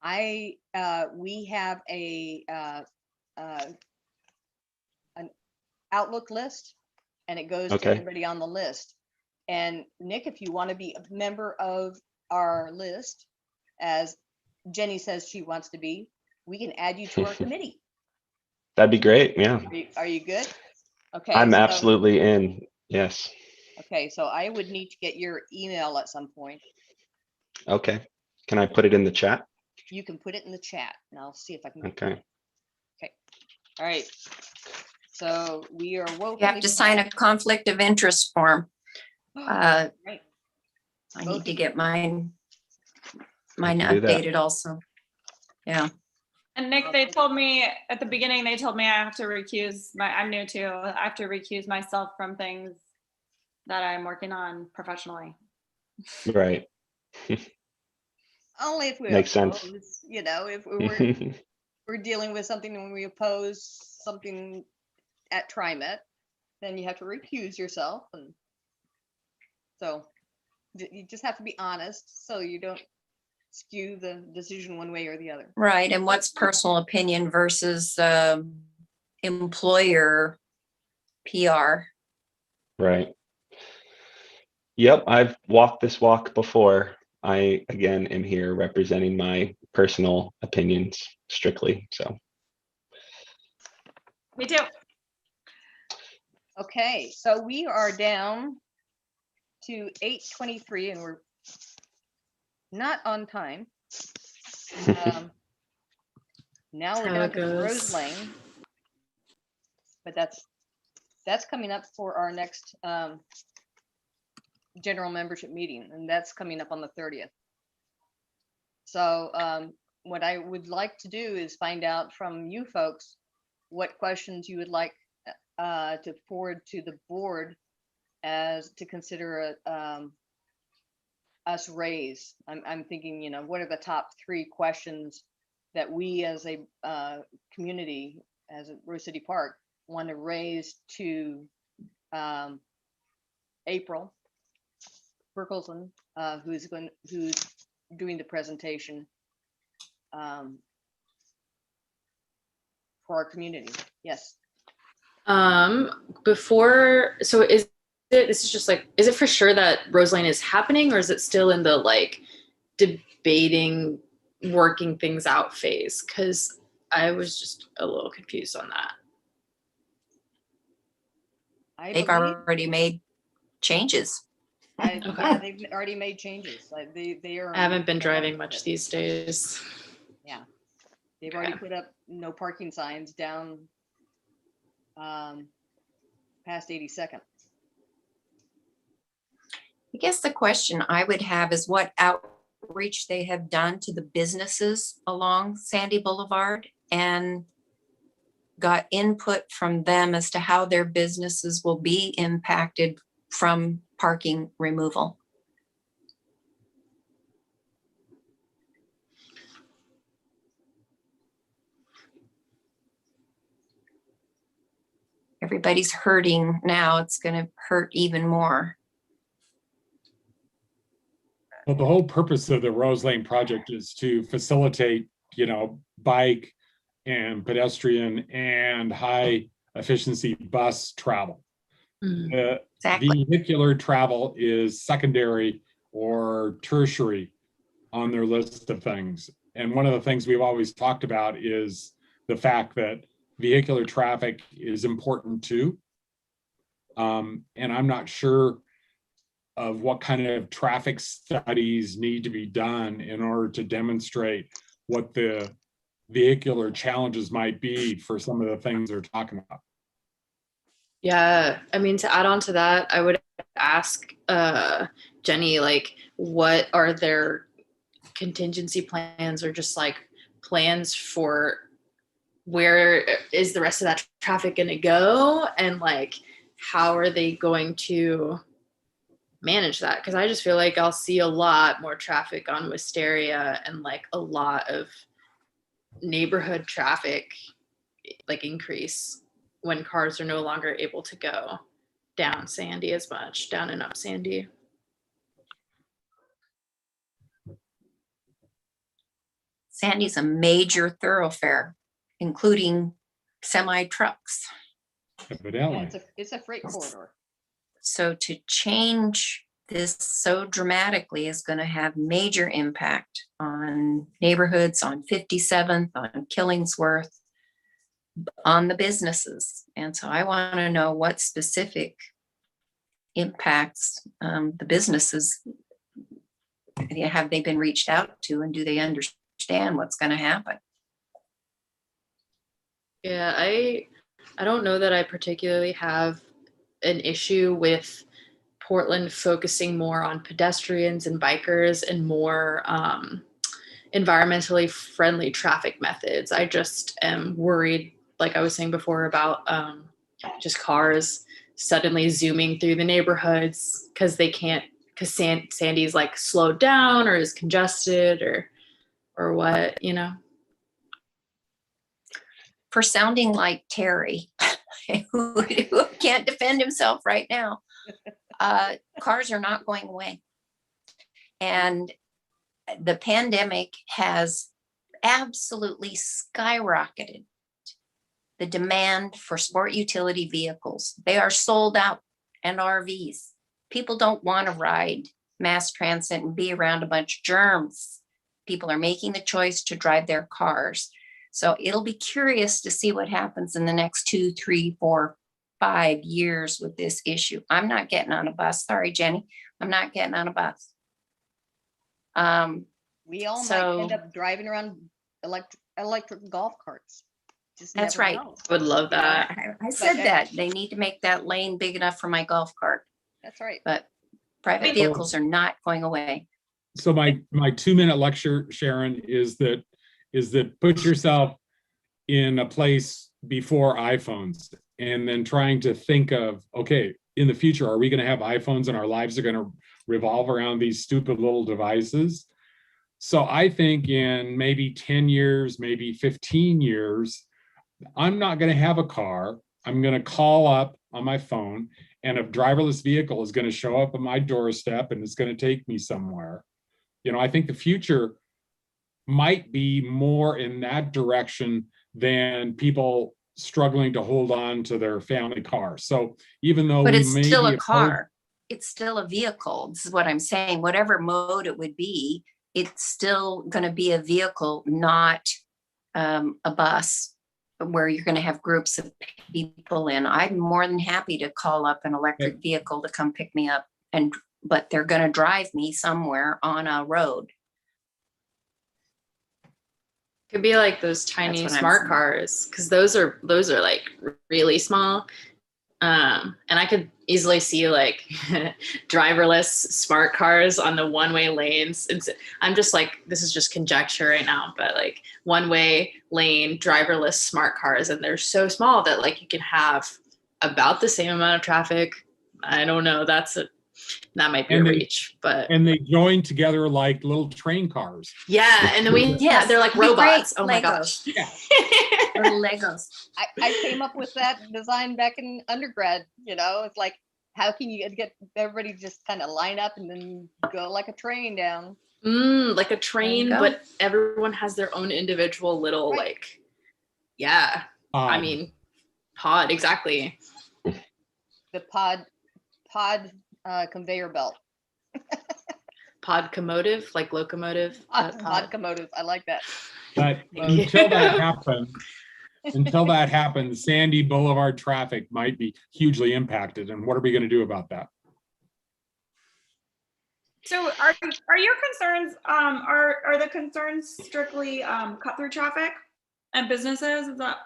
We have an Outlook list, and it goes to Okay. everybody on the list. And Nick, if you want to be a member of our list, as Jenny says she wants to be, we can add you to our committee. That'd be great. Yeah. Are you good? Okay. I'm so- absolutely in. Yes. Okay, so I would need to get your email at some point. Okay. Can I put it in the chat? You can put it in the chat and I'll see if I can. Okay. All right. So we are woefully. You have to sign a conflict of interest form. behind. Right. I Both need to of get mine can do that. updated also. Yeah. And Nick, they told me at the beginning, they told me I have to recuse I'm new too. I have to recuse myself from things that I'm working on professionally. Right. Only if we Makes sense. oppose, you know, if we're dealing with something and we oppose something at TriMet, then you have to recuse yourself. And so you just have to be honest so you don't skew the decision one way or the other. Right. And what's personal opinion versus employer PR? Right. Yep. I've walked this walk before. I, again, am here representing my personal opinions strictly. So, Me too. Okay, so we are down to 8:23 and we're not on time. Now we're How down it to goes. Rose Lane. But that's coming up for our next general membership meeting, and that's coming up on the 30th. So what I would like to do is find out from you folks what questions you would like to forward to the board as to consider us raise. I'm thinking, you know, what are the top 3 questions that we as a community, as a Rose City Park, want to raise to April Burkelson, who's doing the presentation for our community. Yes. So this is just like, is it for sure that Rose Lane is happening, or is it still in the like debating, working things out phase? Because I was just a little confused on that. They've already made changes. Okay. Yeah, they've already made changes. Like they are. I haven't been driving much these days. Yeah, they've already put up no parking signs down past 82nd. I guess the question I would have is what outreach they have done to the businesses along Sandy Boulevard and got input from them as to how their businesses will be impacted from parking removal. Everybody's hurting now. It's going to hurt even more. Well, the whole purpose of the Rose Lane project is to facilitate, you know, bike and pedestrian and high efficiency bus travel. Exactly. Vehicular travel is secondary or tertiary on their list of things. And one of the things we've always talked about is the fact that vehicular traffic is important too. And I'm not sure of what kind of traffic studies need to be done in order to demonstrate what the vehicular challenges might be for some of the things they're talking about. Yeah, I mean, to add on to that, I would ask Jenny, like, what are their contingency plans or just like plans for where is the rest of that traffic going to go, and like how are they going to manage that? Because I just feel like I'll see a lot more traffic on Wisteria and like a lot of neighborhood traffic like increase when cars are no longer able to go down Sandy as much, down and up Sandy. Sandy's a major thoroughfare, including semi trucks. Evidently. It's a freight corridor. So to change this so dramatically is going to have major impact on neighborhoods, on 57th, on Killingsworth, on the businesses. And so I want to know what specific impacts the businesses have they been reached out to, and do they understand what's going to happen? Yeah, I don't know that I particularly have an issue with Portland focusing more on pedestrians and bikers and more environmentally friendly traffic methods. I just am worried, like I was saying before, about just cars suddenly zooming through the neighborhoods because they can't, because Sandy's like slowed down or is congested or what, you know? For sounding like Terry, who can't defend himself right now, cars are not going away. And the pandemic has absolutely skyrocketed the demand for sport utility vehicles. They are sold out, and RVs. People don't want to ride mass transit and be around a bunch of germs. People are making the choice to drive their cars. So it'll be curious to see what happens in the next 2, 3, 4, 5 years with this issue. I'm not getting on a bus. Sorry, Jenny. I'm not getting on a bus. We all might end up driving around electric golf carts. Just That's never right. know. Would love that. I said that. They need to make that lane big enough for my golf cart. That's right. But private vehicles are not going away. So my 2-minute lecture, Sharon, is that put yourself in a place before iPhones, and then trying to think of, okay, in the future, are we going to have iPhones and our lives are going to revolve around these stupid little devices? So I think in maybe 10 years, maybe 15 years, I'm not going to have a car. I'm going to call up on my phone, and a driverless vehicle is going to show up at my doorstep and it's going to take me somewhere. You know, I think the future might be more in that direction than people struggling to hold on to their family car. So even though But we it's may still be a car. It's still a vehicle. This is what I'm saying. Whatever mode it would be, it's still going to be a vehicle, not a bus where you're going to have groups of people in. I'm more than happy to call up an electric vehicle to come pick me up, but they're going to drive me somewhere on a road. Could be like those tiny smart cars, because those are like really small. And I could easily see like driverless smart cars on the one-way lanes. I'm just like, this is just conjecture right now, but like one-way lane driverless smart cars, and they're so small that like you can have about the same amount of traffic. I don't know. That might be a reach, but. And they join together like little train cars. Yeah, and then they're like robots. Oh my gosh. Yeah. Little Legos. I came up with that design back in undergrad. You know, it's like, how can you get everybody just kind of line up and then go like a train down? Like a train, but everyone has their own individual little like, yeah. I mean, pod, exactly. The pod conveyor belt. Podcomotive, like locomotive. Podcomotive. I like that. But until that happens, Sandy Boulevard traffic might be hugely impacted. And what are we going to do about that? So are your concerns, are the concerns strictly cut through traffic and businesses? Is that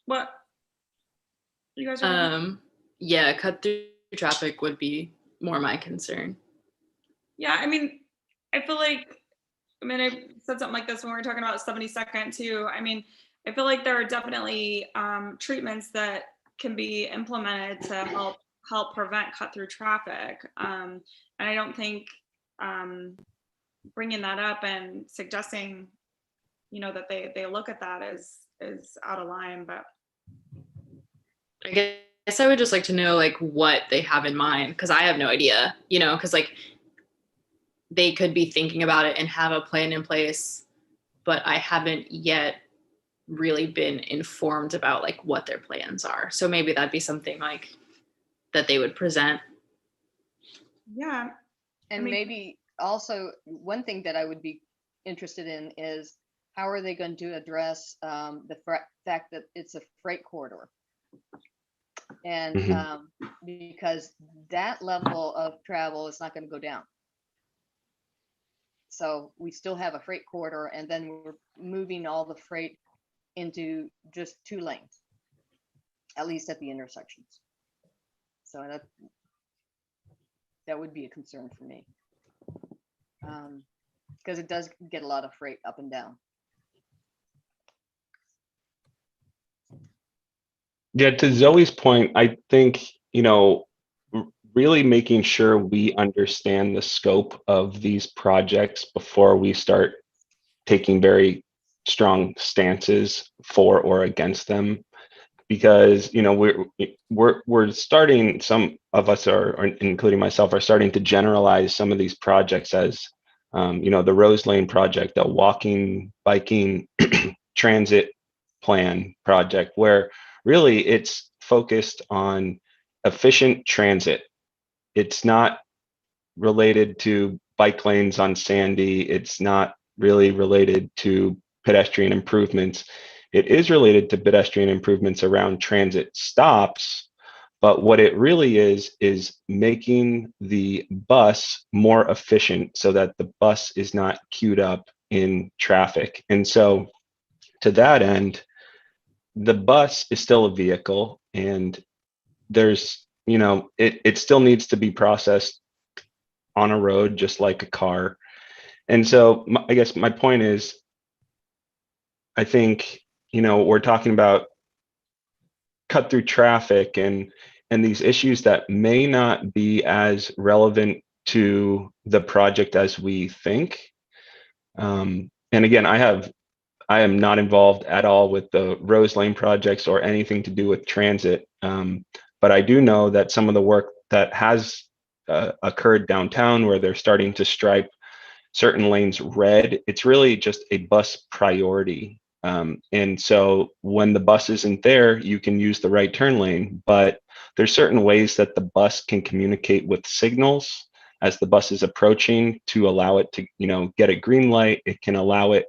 what you guys are yeah, cut through traffic would be more my concern. Yeah, I mean, I feel like, I said something like this when we were talking about 72nd too. I mean, I feel like there are definitely treatments that can be implemented to help prevent cut through traffic. And I don't think bringing that up and suggesting, you know, that they look at that is out of line. But I guess I would just like to know like what they have in mind, because I have no idea, you know, because like they could be thinking about it and have a plan in place, but I haven't yet really been informed about like what their plans are. So maybe that'd be something like that they would present Yeah. And I mean- maybe also, one thing that I would be interested in is how are they going to address the fact that it's a freight corridor? And because that level of travel is not going to go down. So we still have a freight corridor, and then we're moving all the freight into just 2 lanes, at least at the intersections. So that would be a concern for me. Because it does get a lot of freight up and down. Yeah, to Zoe's point, I think, really making sure we understand the scope of these projects before we start taking very strong stances for or against them, because we're starting, some of us are, including myself, are starting to generalize some of these projects as the Rose Lane project, a walking, biking transit plan project, where really it's focused on efficient transit. It's not related to bike lanes on Sandy. It's not really related to pedestrian improvements. It is related to pedestrian improvements around transit stops, but what it really is making the bus more efficient so that the bus is not queued up in traffic. And so to that end, the bus is still a vehicle, and there's, it still needs to be processed on a road just like a car. And so I guess my point is, I think, we're talking about cut through traffic and these issues that may not be as relevant to the project as we think. And again, I am not involved at all with the Rose Lane projects or anything to do with transit. But I do know that some of the work that has occurred downtown, where they're starting to stripe certain lanes red, it's really just a bus priority. And so when the bus isn't there, you can use the right turn lane, but there's certain ways that the bus can communicate with signals as the bus is approaching to allow it to, get a green light. It can allow it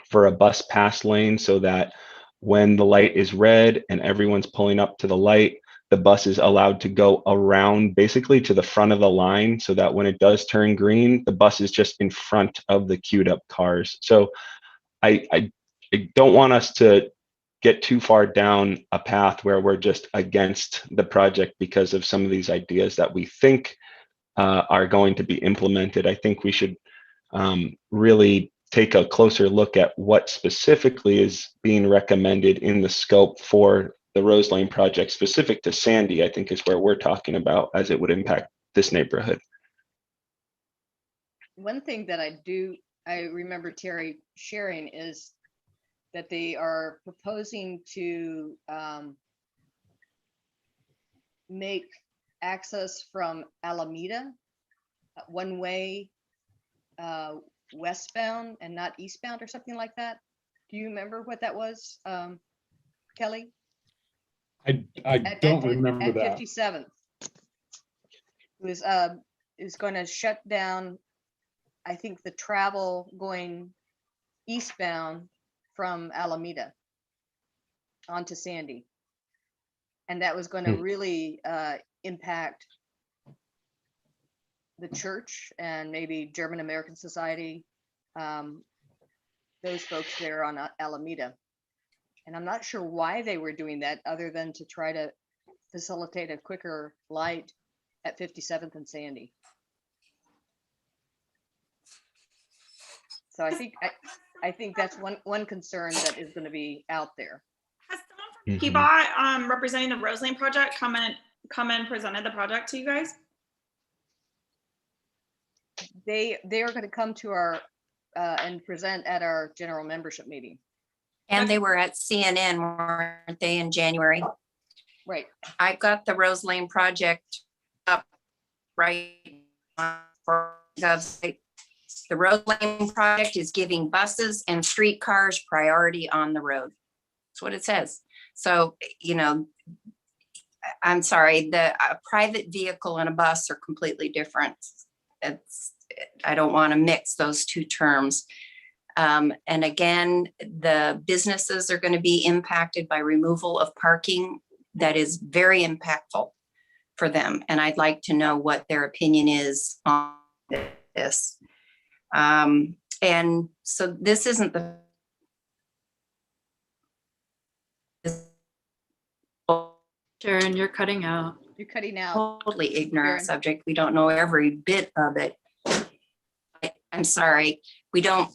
for a bus pass lane so that when the light is red and everyone's pulling up to the light, the bus is allowed to go around basically to the front of the line so that when it does turn green, the bus is just in front of the queued up cars. So I don't want us to get too far down a path where we're just against the project because of some of these ideas that we think are going to be implemented. I think we should really take a closer look at what specifically is being recommended in the scope for the Rose Lane project specific to Sandy, I think is where we're talking about as it would impact this neighborhood. One thing that I remember Terry sharing is that they are proposing to make access from Alameda one way westbound and not eastbound or something like that. Do you remember what that was, Kelly? I don't remember at that. 57th. It was going to shut down, I think, the travel going eastbound from Alameda onto Sandy. And that was going to really impact the church and maybe German American Society, those folks there on Alameda. And I'm not sure why they were doing that other than to try to facilitate a quicker light at 57th and Sandy. So I think that's one concern that is going to be out there. Has someone from PBOT representing the Rose Lane project come and presented the project to you guys? They are going to come to our and present at our general membership meeting. And they were at CNN, weren't they, in January? Right. I've got the Rose Lane project up right for the Rose Lane project is giving buses and streetcars priority on the road. That's what it says. So, I'm sorry, a private vehicle and a bus are completely different. I don't want to mix those two terms. And again, the businesses are going to be impacted by removal of parking. That is very impactful for them. And I'd like to know what their opinion is on this. And so this isn't the Sharon, you're cutting out. You're cutting out. totally ignorant Sharon. subject. We don't know every bit of it. I'm sorry, we're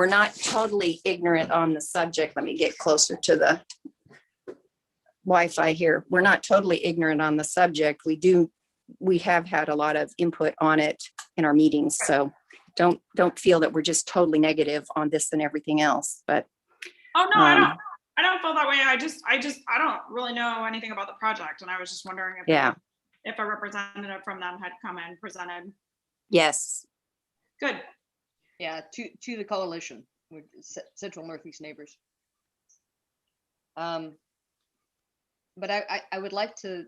not totally ignorant on the subject. Let me get closer to the Wi-Fi here. We're not totally ignorant on the subject. We have had a lot of input on it in our meetings. So don't feel that we're just totally negative on this and everything else, but. Oh, no, I don't feel that way. I don't really know anything about the project. And I was just wondering if a representative from them had come and presented. Yes. Good. Yeah, to the coalition with Central Northeast Neighbors. But I would like to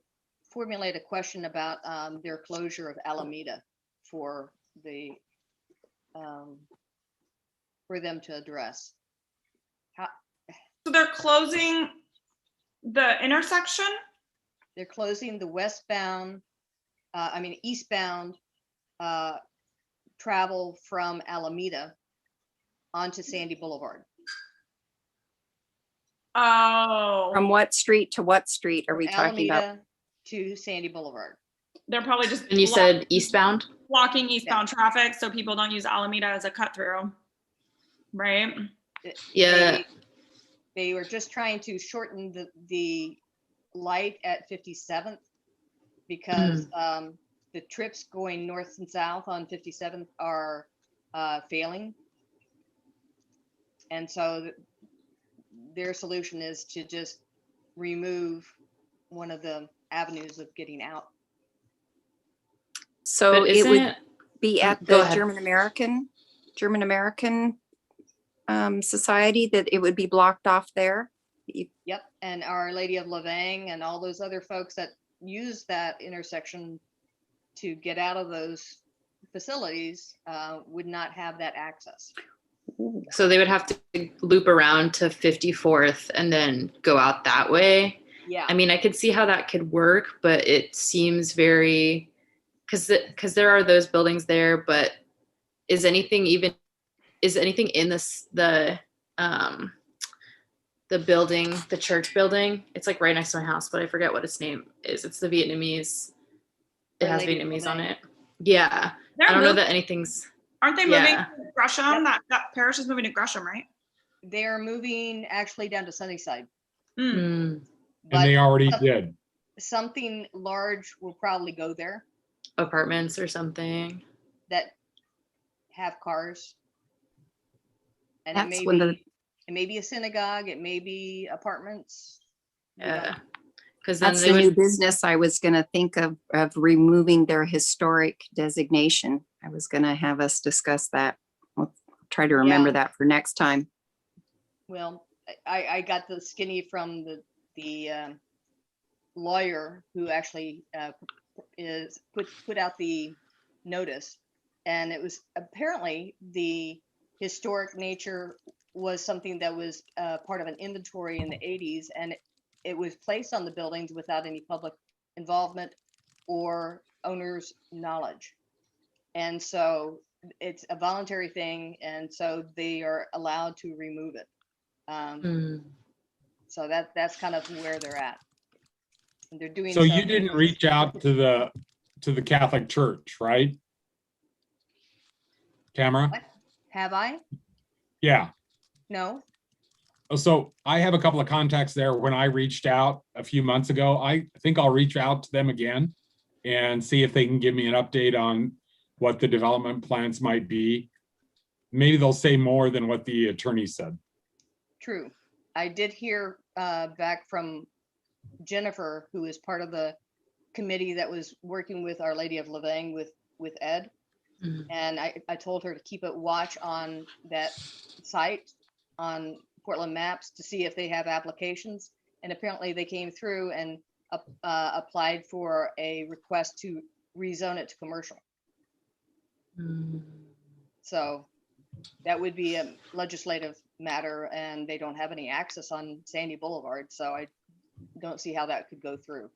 formulate a question about their closure of Alameda for them to address. So they're closing the intersection? They're closing the eastbound travel from Alameda onto Sandy Boulevard. Oh. From what street to what street are we talking about? Alameda to Sandy Boulevard. They're probably just. And you said eastbound? Blocking eastbound traffic so people don't use Alameda as a cut through, right? Yeah. They were just trying to shorten the light at 57th because the trips going north and south on 57th are failing. And so their solution is to just remove one of the avenues of getting out. So it would be at the ahead. German American Society that it would be blocked off there. Yep, and Our Lady of Lavang and all those other folks that use that intersection to get out of those facilities would not have that access. So they would have to loop around to 54th and then go out that way. Yeah. I mean, I could see how that could work, but it seems very, because there are those buildings there, but is anything in this, the building, the church building? It's like right next to my house, but I forget what its name is. It's the Vietnamese. It has Vietnamese on it. Yeah. I don't know that anything's. Aren't they moving to Gresham? Yep. That parish is moving to Gresham, right? They're moving actually down to Sunnyside. And they already did. Something large will probably go there. Apartments or something. That have cars. And That's it may be a synagogue, it may be apartments. Yeah. Because that's the new business I was going to think of removing their historic designation. I was going to have us discuss that. I'll try to remember that for next time. Well, I got the skinny from the lawyer who actually put out the notice, and it was apparently the historic nature was something that was part of an inventory in the 80s, and it was placed on the buildings without any public involvement or owner's knowledge. And so it's a voluntary thing, and so they are allowed to remove it. So that's kind of where they're at. And they're doing. So you didn't reach out to the Catholic Church, right? Tamara? What? Have I? Yeah. No. So I have a couple of contacts there. When I reached out a few months ago, I think I'll reach out to them again and see if they can give me an update on what the development plans might be. Maybe they'll say more than what the attorney said. True. I did hear back from Jennifer, who is part of the committee that was working with Our Lady of Lavang with Ed. And I told her to keep a watch on that site on Portland Maps to see if they have applications. And apparently they came through, and applied for a request to rezone it to commercial. So that would be a legislative matter, and they don't have any access on Sandy Boulevard, so I don't see how that could go through.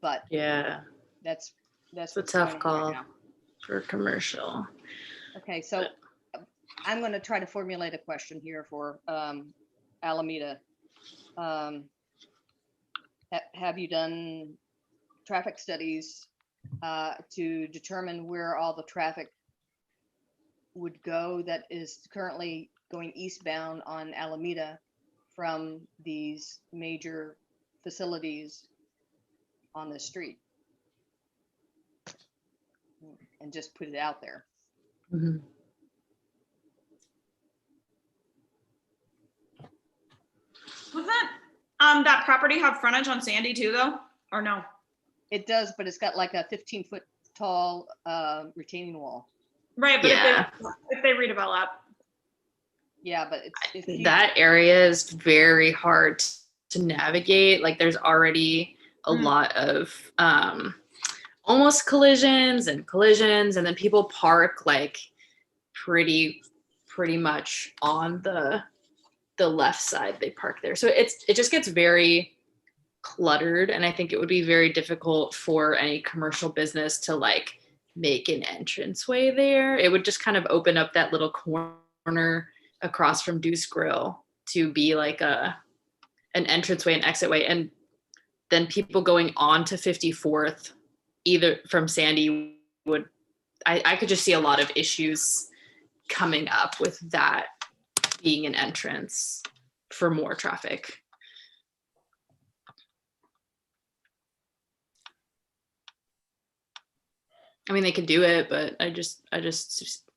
But Yeah, that's it's a what's going tough on call right now. for commercial. Okay, so I'm going to try to formulate a question here for Alameda. Have you done traffic studies to determine where all the traffic would go that is currently going eastbound on Alameda from these major facilities on the street? And just put it out there. Mhm. Was that property have frontage on Sandy too, though, or no? It does, but it's got like a 15-foot tall retaining wall. Right, but Yeah. if they redevelop, Yeah, but it's huge. That area is very hard to navigate. Like there's already a lot of almost collisions, and then people park like pretty much on the left side. They park there. So it just gets very cluttered, and I think it would be very difficult for any commercial business to like make an entranceway there. It would just kind of open up that little corner across from Deuce Grill to be like an entranceway and exitway, and then people going on to 54th either from Sandy would, I could just see a lot of issues coming up with that being an entrance for more traffic. I mean, they could do it, but I just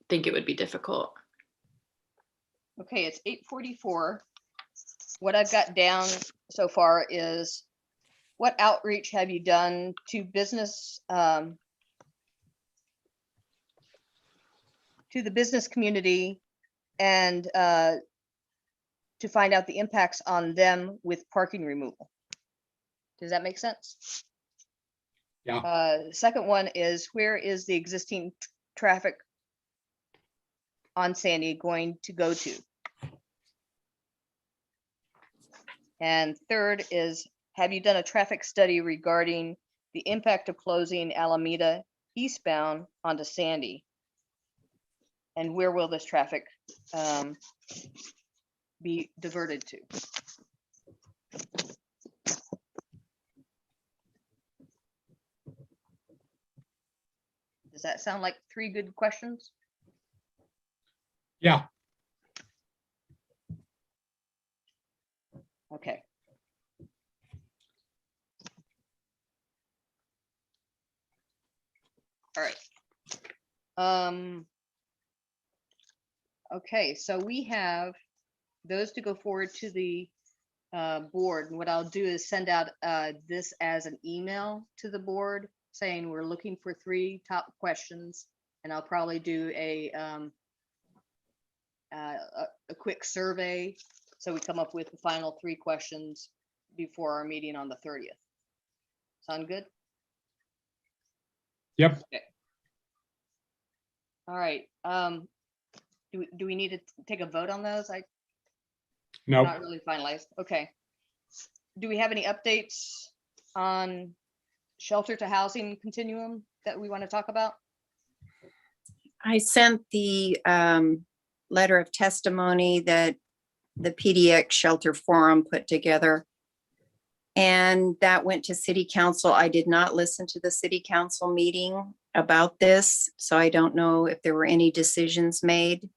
think it would be difficult. Okay, it's 8:44. What I've got down so far is, what outreach have you done to business, to the business community, and to find out the impacts on them with parking removal? Does that make sense? Yeah. Second one is, where is the existing traffic on Sandy going to go to? And third is, have you done a traffic study regarding the impact of closing Alameda eastbound onto Sandy? And where will this traffic be diverted to? Does that sound like 3 good questions? Yeah. Okay. All right. Okay, so we have those to go forward to the board. And what I'll do is send out this as an email to the board saying we're looking for 3 top questions, and I'll probably do a quick survey so we come up with the final 3 questions before our meeting on the 30th. Sound good? Yep. Okay. All right. Do we need to take a vote on those? No. Not really finalized. Okay. Do we have any updates on shelter to housing continuum that we want to talk about? I sent the letter of testimony that the PDX Shelter Forum put together, and that went to City Council. I did not listen to the City Council meeting about this, so I don't know if there were any decisions made.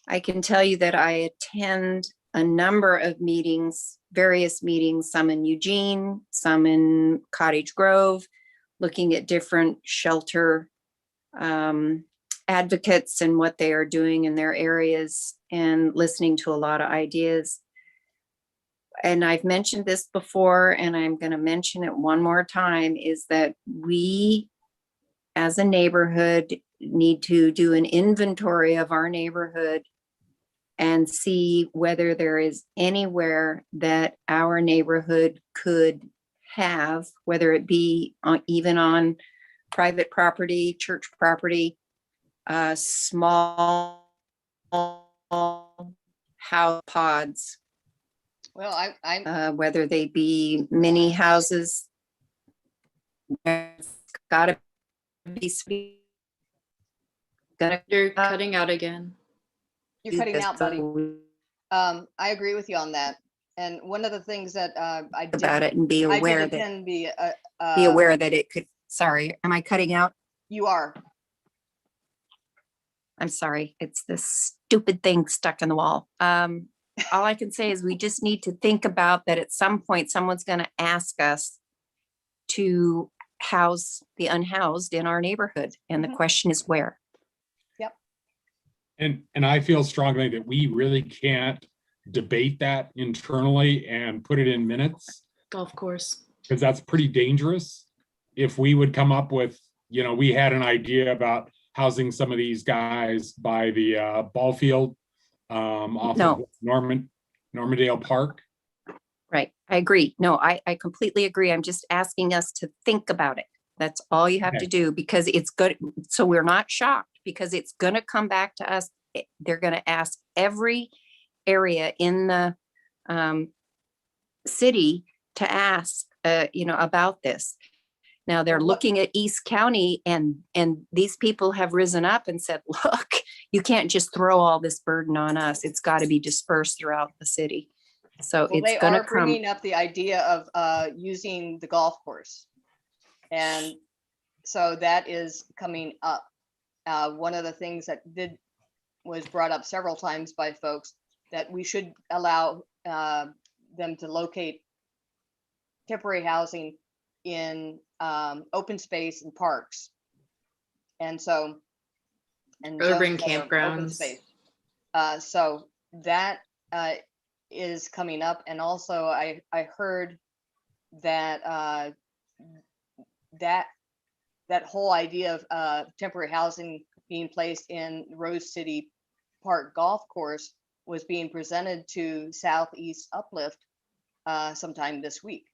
I can tell you that I attend a number of meetings, various meetings, some in Eugene, some in Cottage Grove, looking at different shelter advocates and what they are doing in their areas, and listening to a lot of ideas. And I've mentioned this before, and I'm going to mention it one more time, is that we as a neighborhood need to do an inventory of our neighborhood and see whether there is anywhere that our neighborhood could have, whether it be even on private property, church property, small house pods, Well, whether they be mini houses. There's gotta be. You're cutting out again. you're cutting out, buddy. I agree with you on that. And one of the things that I did About it and be I aware did that, attend the be aware that it could, sorry, am I cutting out? you are. I'm sorry, it's this stupid thing stuck in the wall. All I can say is we just need to think about that at some point, someone's gonna ask us to house the unhoused in our neighborhood. And the Mhm. question is where? And I feel strongly that we really can't debate that internally and put it in minutes, Golf course. because that's pretty dangerous. If we would come up with, we had an idea about housing some of these guys by the ball field off of Normandale Park. Right, I agree. No, I completely agree. I'm just asking us to think about it. That's all you have Okay. to do, because it's good. So we're not shocked, because it's gonna come back to us. They're gonna ask every area in the city to ask, about this. Now they're looking at East County, and these people have risen up and said, look, you can't just throw all this burden on us. It's got to be dispersed throughout the city. So Well, it's they gonna are come. bringing up the idea of using the golf course. And so that is coming up. One of the things that was brought up several times by folks, that we should allow them to locate temporary housing in open space and parks. And so, and Urban zones that are open campgrounds. space. So that is coming up. And also I heard that that whole idea of temporary housing being placed in Rose City Park Golf Course was being presented to Southeast Uplift sometime this week.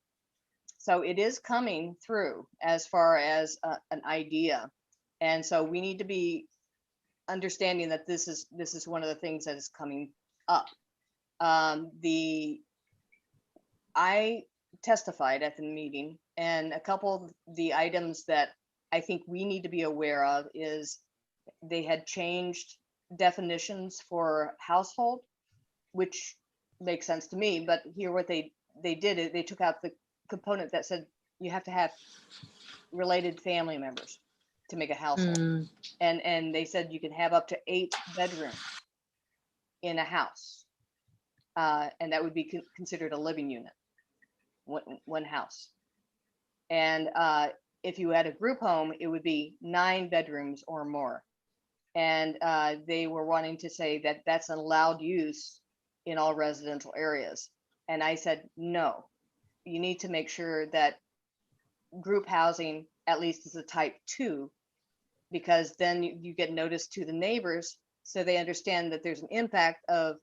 So it is coming through as far as an idea. And so we need to be understanding that this is one of the things that is coming up. I testified at the meeting, and a couple of the items that I think we need to be aware of is they had changed definitions for household, which makes sense to me, but here what they did is they took out the component that said you have to have related family members to make a household. And they said you can have up to 8 bedrooms in a house. And that would be considered a living unit, one house. And if you had a group home, it would be 9 bedrooms or more. And they were wanting to say that that's an allowed use in all residential areas. And I said, no, you need to make sure that group housing at least is a type 2, because then you get notice to the neighbors, so they understand that there's an impact of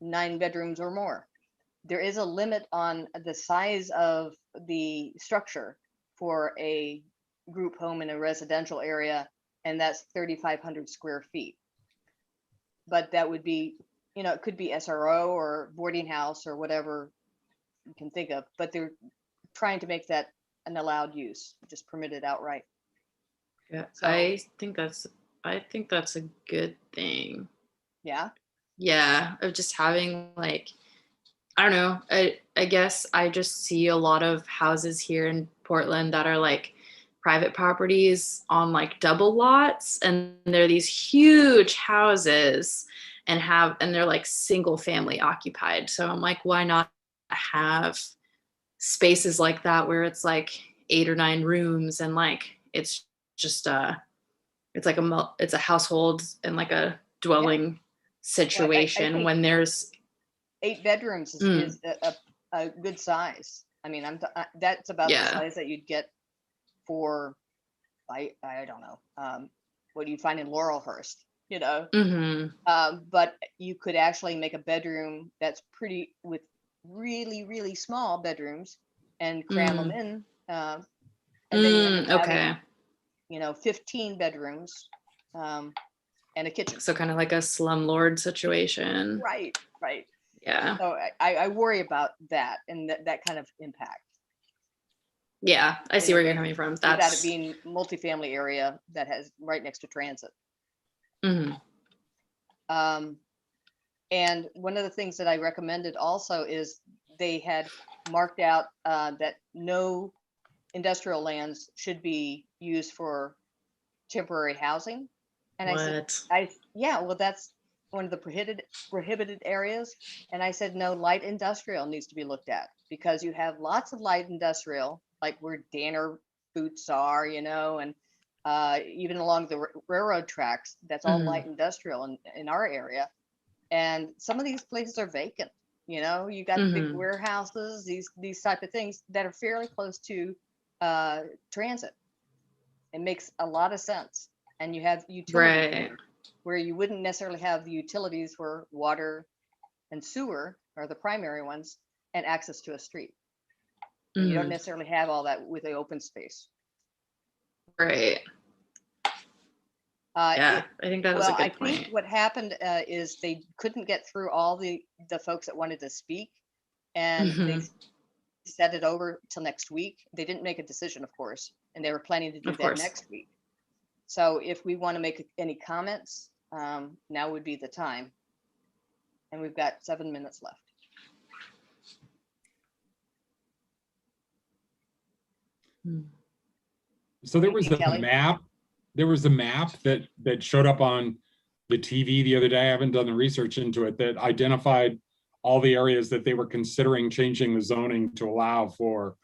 9 bedrooms or more. There is a limit on the size of the structure for a group home in a residential area, and that's 3,500 square feet. But that would be, it could be SRO or boarding house or whatever you can think of, but they're trying to make that an allowed use, just permitted outright. Yeah, So- I think that's a good thing. Yeah. Yeah, of just having like, I don't know, I guess I just see a lot of houses here in Portland that are like private properties on like double lots, and they're these huge houses and they're like single family occupied. So I'm like, why not have spaces like that where it's like 8 or 9 rooms, and like it's just it's a household and like a dwelling situation. think when there's 8 bedrooms is a good size. I mean, that's about the size that you'd get for, I don't know, what you find in Laurelhurst, but you could actually make a bedroom that's pretty, with really, really small bedrooms, and cram them in. And then you end up having, Okay. 15 bedrooms and a kitchen. So kind of like a slumlord situation. Right, right. Yeah. So I worry about that and that kind of impact. Yeah, I see where you're coming from. Without it That's being multifamily area that has right next to transit. Mhm. And one of the things that I recommended also is they had marked out that no industrial lands should be used for temporary housing. And I said, What? well, that's one of the prohibited areas. And I said, no, light industrial needs to be looked at because you have lots of light industrial, like where Danner boots are, and even along the railroad tracks, that's all light industrial in our area. And some of these places are vacant. You got big warehouses, these type of things that are fairly close to transit. It makes a lot of sense. And you have utilities Right. where you wouldn't necessarily have the utilities where water and sewer are the primary ones and access to a street. You don't necessarily have all that with the open space. Right. Yeah, I think that was a good point. I think what happened is they couldn't get through all the folks that wanted to speak, and they set it over till next week. They didn't make a decision, of course, and they were planning to do that next week. So if we want to make any comments, now would be the time. And we've got 7 minutes left. So there was a Kelly? map. There was a map that showed up on the TV the other day. I haven't done the research into it, that identified all the areas that they were considering changing the zoning to allow for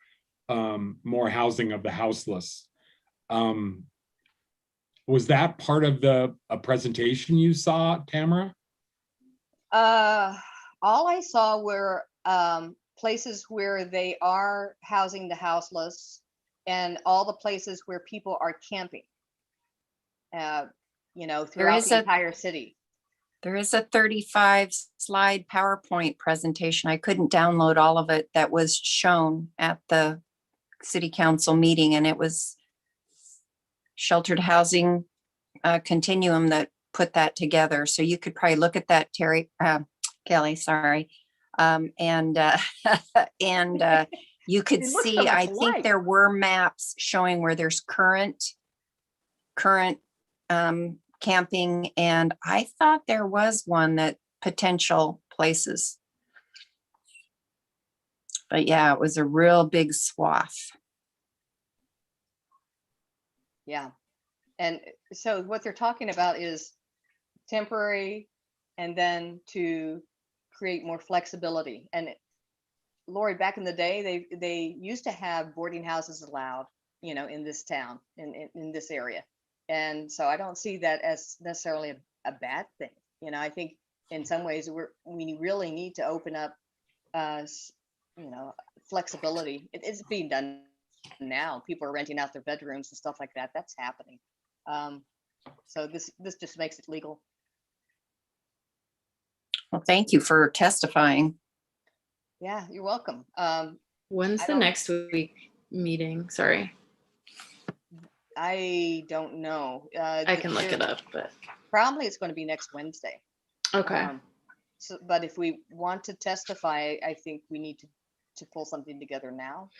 more housing of the houseless. Was that part of a presentation you saw, Tamara? All I saw were places where they are housing the houseless and all the places where people are camping, throughout the entire city. There is a 35 slide PowerPoint presentation. I couldn't download all of it that was shown at the city council meeting, and it was sheltered housing continuum that put that together. So you could probably look at that, Kelly, sorry. And you could see, so I think there were maps showing where there's current camping, and I thought there was one that potential places. But yeah, it was a real big swath. Yeah. And so what they're talking about is temporary and then to create more flexibility. And Lori, back in the day, they used to have boarding houses allowed, in this town, in this area. And so I don't see that as necessarily a bad thing. I think in some ways we really need to open up, flexibility. It's being done now. People are renting out their bedrooms and stuff like that. That's happening. So this just makes it legal. Well, thank you for testifying. Yeah, you're welcome. When's the next week meeting? Sorry. I don't know. I can look it up, but probably it's going to be next Wednesday. Okay. But if we want to testify, I think we need to pull something together now.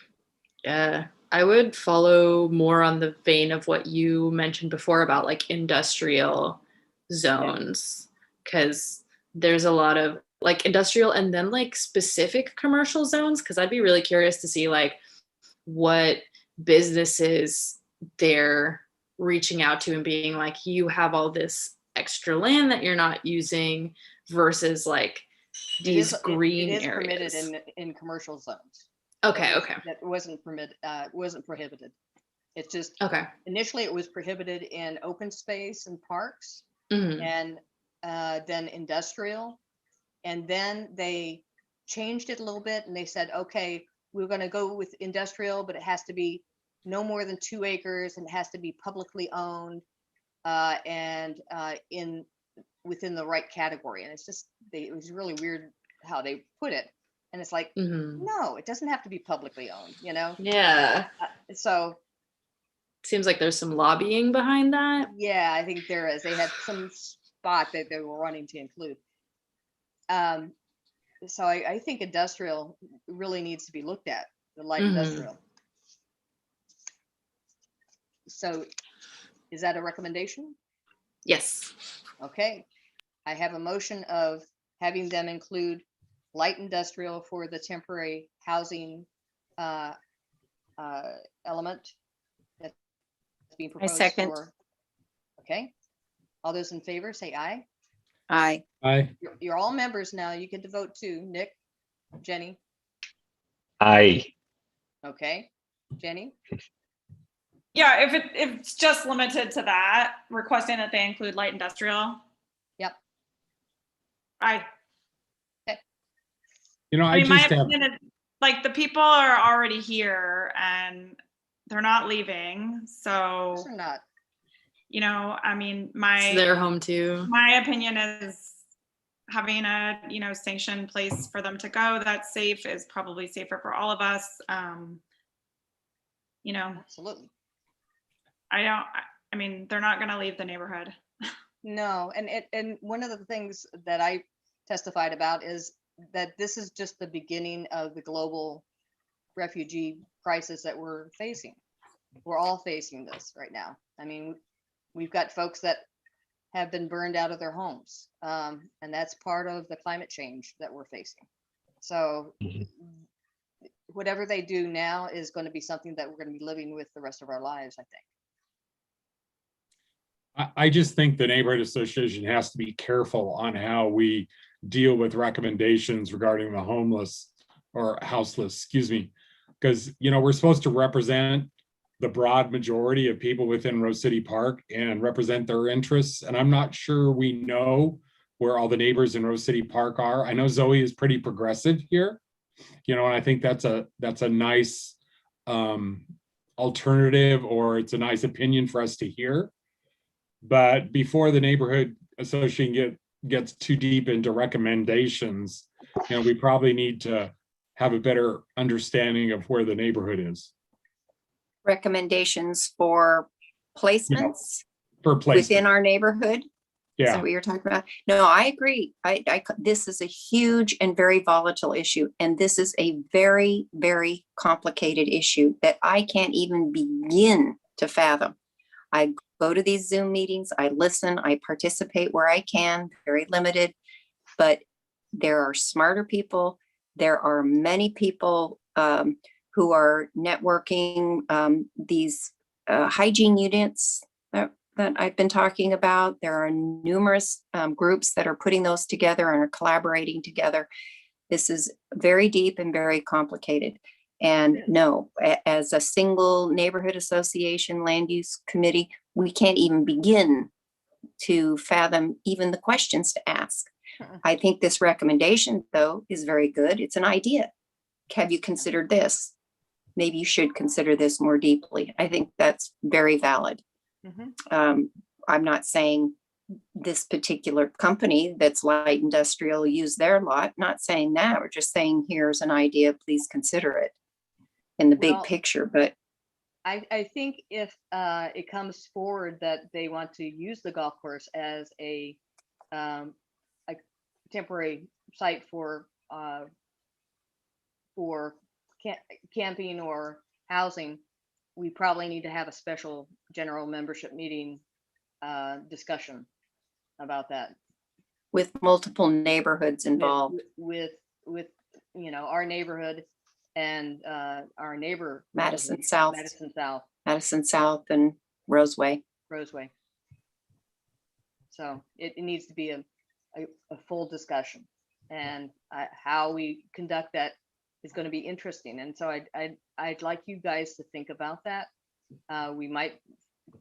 Yeah, I would follow more on the vein of what you mentioned before about like industrial zones, because there's a lot of like industrial and then like specific commercial zones, because I'd be really curious to see like what businesses they're reaching out to and being like, you have all this extra land that you're not using versus like these green it is areas. Permitted in commercial zones. Okay. That wasn't permitted, wasn't prohibited. It's just, initially it was prohibited in open space and parks, and then industrial. And then they changed it a little bit and they said, okay, we're going to go with industrial, but it has to be no more than 2 acres and it has to be publicly owned and within the right category. And it's just, it was really weird how they put it. And it's like, Mhm. no, it doesn't have to be publicly owned, you know? Yeah. So, Seems like there's some lobbying behind that. yeah, I think there is. They had some spot that they were wanting to include. So I think industrial really needs to be looked at, the light Mhm. industrial. So is that a recommendation? Yes. Okay. I have a motion of having them include light industrial for the temporary housing element that's being I proposed second. for. Okay. All those in favor, say aye. Aye. Aye. You're all members now. You get to vote too. Nick, Jenny. Aye. Okay. Jenny. Yeah, if it's just limited to that, requesting that they include light industrial. Yep. I I mean, my just have, opinion is, like, the people are already here and they're not leaving. So, Or not. I mean, It's their home too. my opinion is having a, sanctioned place for them to go that's safe is probably safer for all of us. Absolutely. I mean, they're not going to leave the neighborhood. No, and one of the things that I testified about is that this is just the beginning of the global refugee crisis that we're facing. We're all facing this right now. I mean, we've got folks that have been burned out of their homes, and that's part of the climate change that we're facing. So whatever they do now is going to be something that we're going to be living with the rest of our lives, I think. I just think the neighborhood association has to be careful on how we deal with recommendations regarding the homeless or houseless, excuse me, because, we're supposed to represent the broad majority of people within Rose City Park and represent their interests. And I'm not sure we know where all the neighbors in Rose City Park are. I know Zoe is pretty progressive here, and I think that's a nice alternative, or it's a nice opinion for us to hear. But before the neighborhood association gets too deep into recommendations, we probably need to have a better understanding of where the neighborhood is. Recommendations for placements For within placement. our neighborhood. Is Yeah. that what you're talking about? No, I agree. This is a huge and very volatile issue. And this is a very, very complicated issue that I can't even begin to fathom. I go to these Zoom meetings, I listen, I participate where I can, very limited, but there are smarter people. There are many people who are networking these hygiene units that I've been talking about. There are numerous groups that are putting those together and are collaborating together. This is very deep and very complicated. And no, as a single neighborhood association land use committee, we can't even begin to fathom even the questions to ask. I think this recommendation, though, is very good. It's an idea. Have you considered this? Maybe you should consider this more deeply. I think that's very valid. I'm not saying this particular company that's light industrial use their lot, not saying that. We're just saying, here's an idea, please consider it in the big picture. But I think if it comes forward that they want to use the golf course as a temporary site for camping or housing, we probably need to have a special general membership meeting discussion about that. With multiple neighborhoods involved. With our neighborhood and our neighbor Madison South and Roseway. So it needs to be a full discussion, and how we conduct that is going to be interesting. And so I'd like you guys to think about that. We might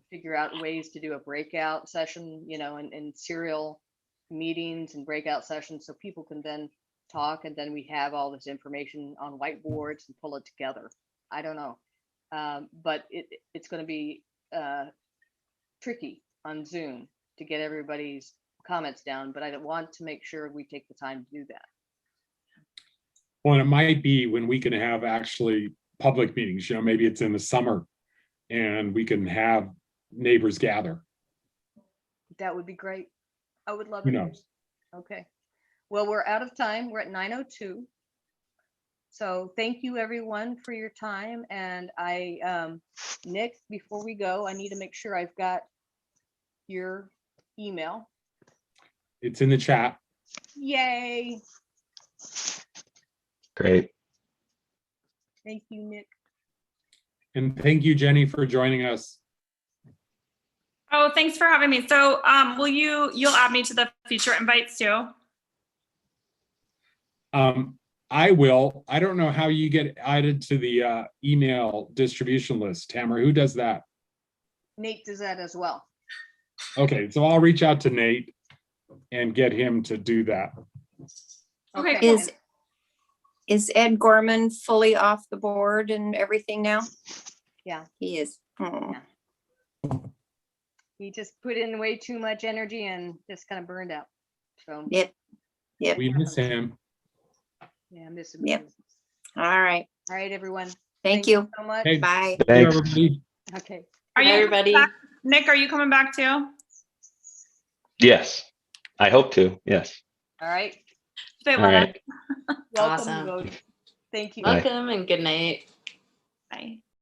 figure out ways to do a breakout session, and serial meetings and breakout sessions, so people can then talk, and then we have all this information on whiteboards and pull it together. I don't know, but it's going to be tricky on Zoom to get everybody's comments down, but I want to make sure we take the time to do that. Well, and it might be when we can have actually public meetings, maybe it's in the summer and we can have neighbors gather. That would be great. I would love Who it. knows? Okay. Well, we're out of time. We're at 9:02. So thank you everyone for your time. And Nick, before we go, I need to make sure I've got your email. It's in the chat. Yay. Great. Thank you, Nick. And thank you, Jenny, for joining us. Oh, thanks for having me. So you'll add me to the future invites too? I will. I don't know how you get added to the email distribution list. Tamara, who does that? Nate does that as well. Okay, so I'll reach out to Nate and get him to do that. Okay, Okay. Is Ed Gorman fully off the board and everything now? Yeah. He is. Oh. He just put in way too much energy and just kind of burned out. So Yep. Yep. We miss him. yeah, I miss him. Yep. All right. All right, everyone. Thank you. So much. Hey. Bye. Thanks. Everybody. Okay. Are Bye, you everybody. back? Nick, are you coming back too? Yes. I hope to. Yes. All right. Say All bye. right. Welcome, Awesome. Vote. Thank you. Bye. Welcome and good night. Bye.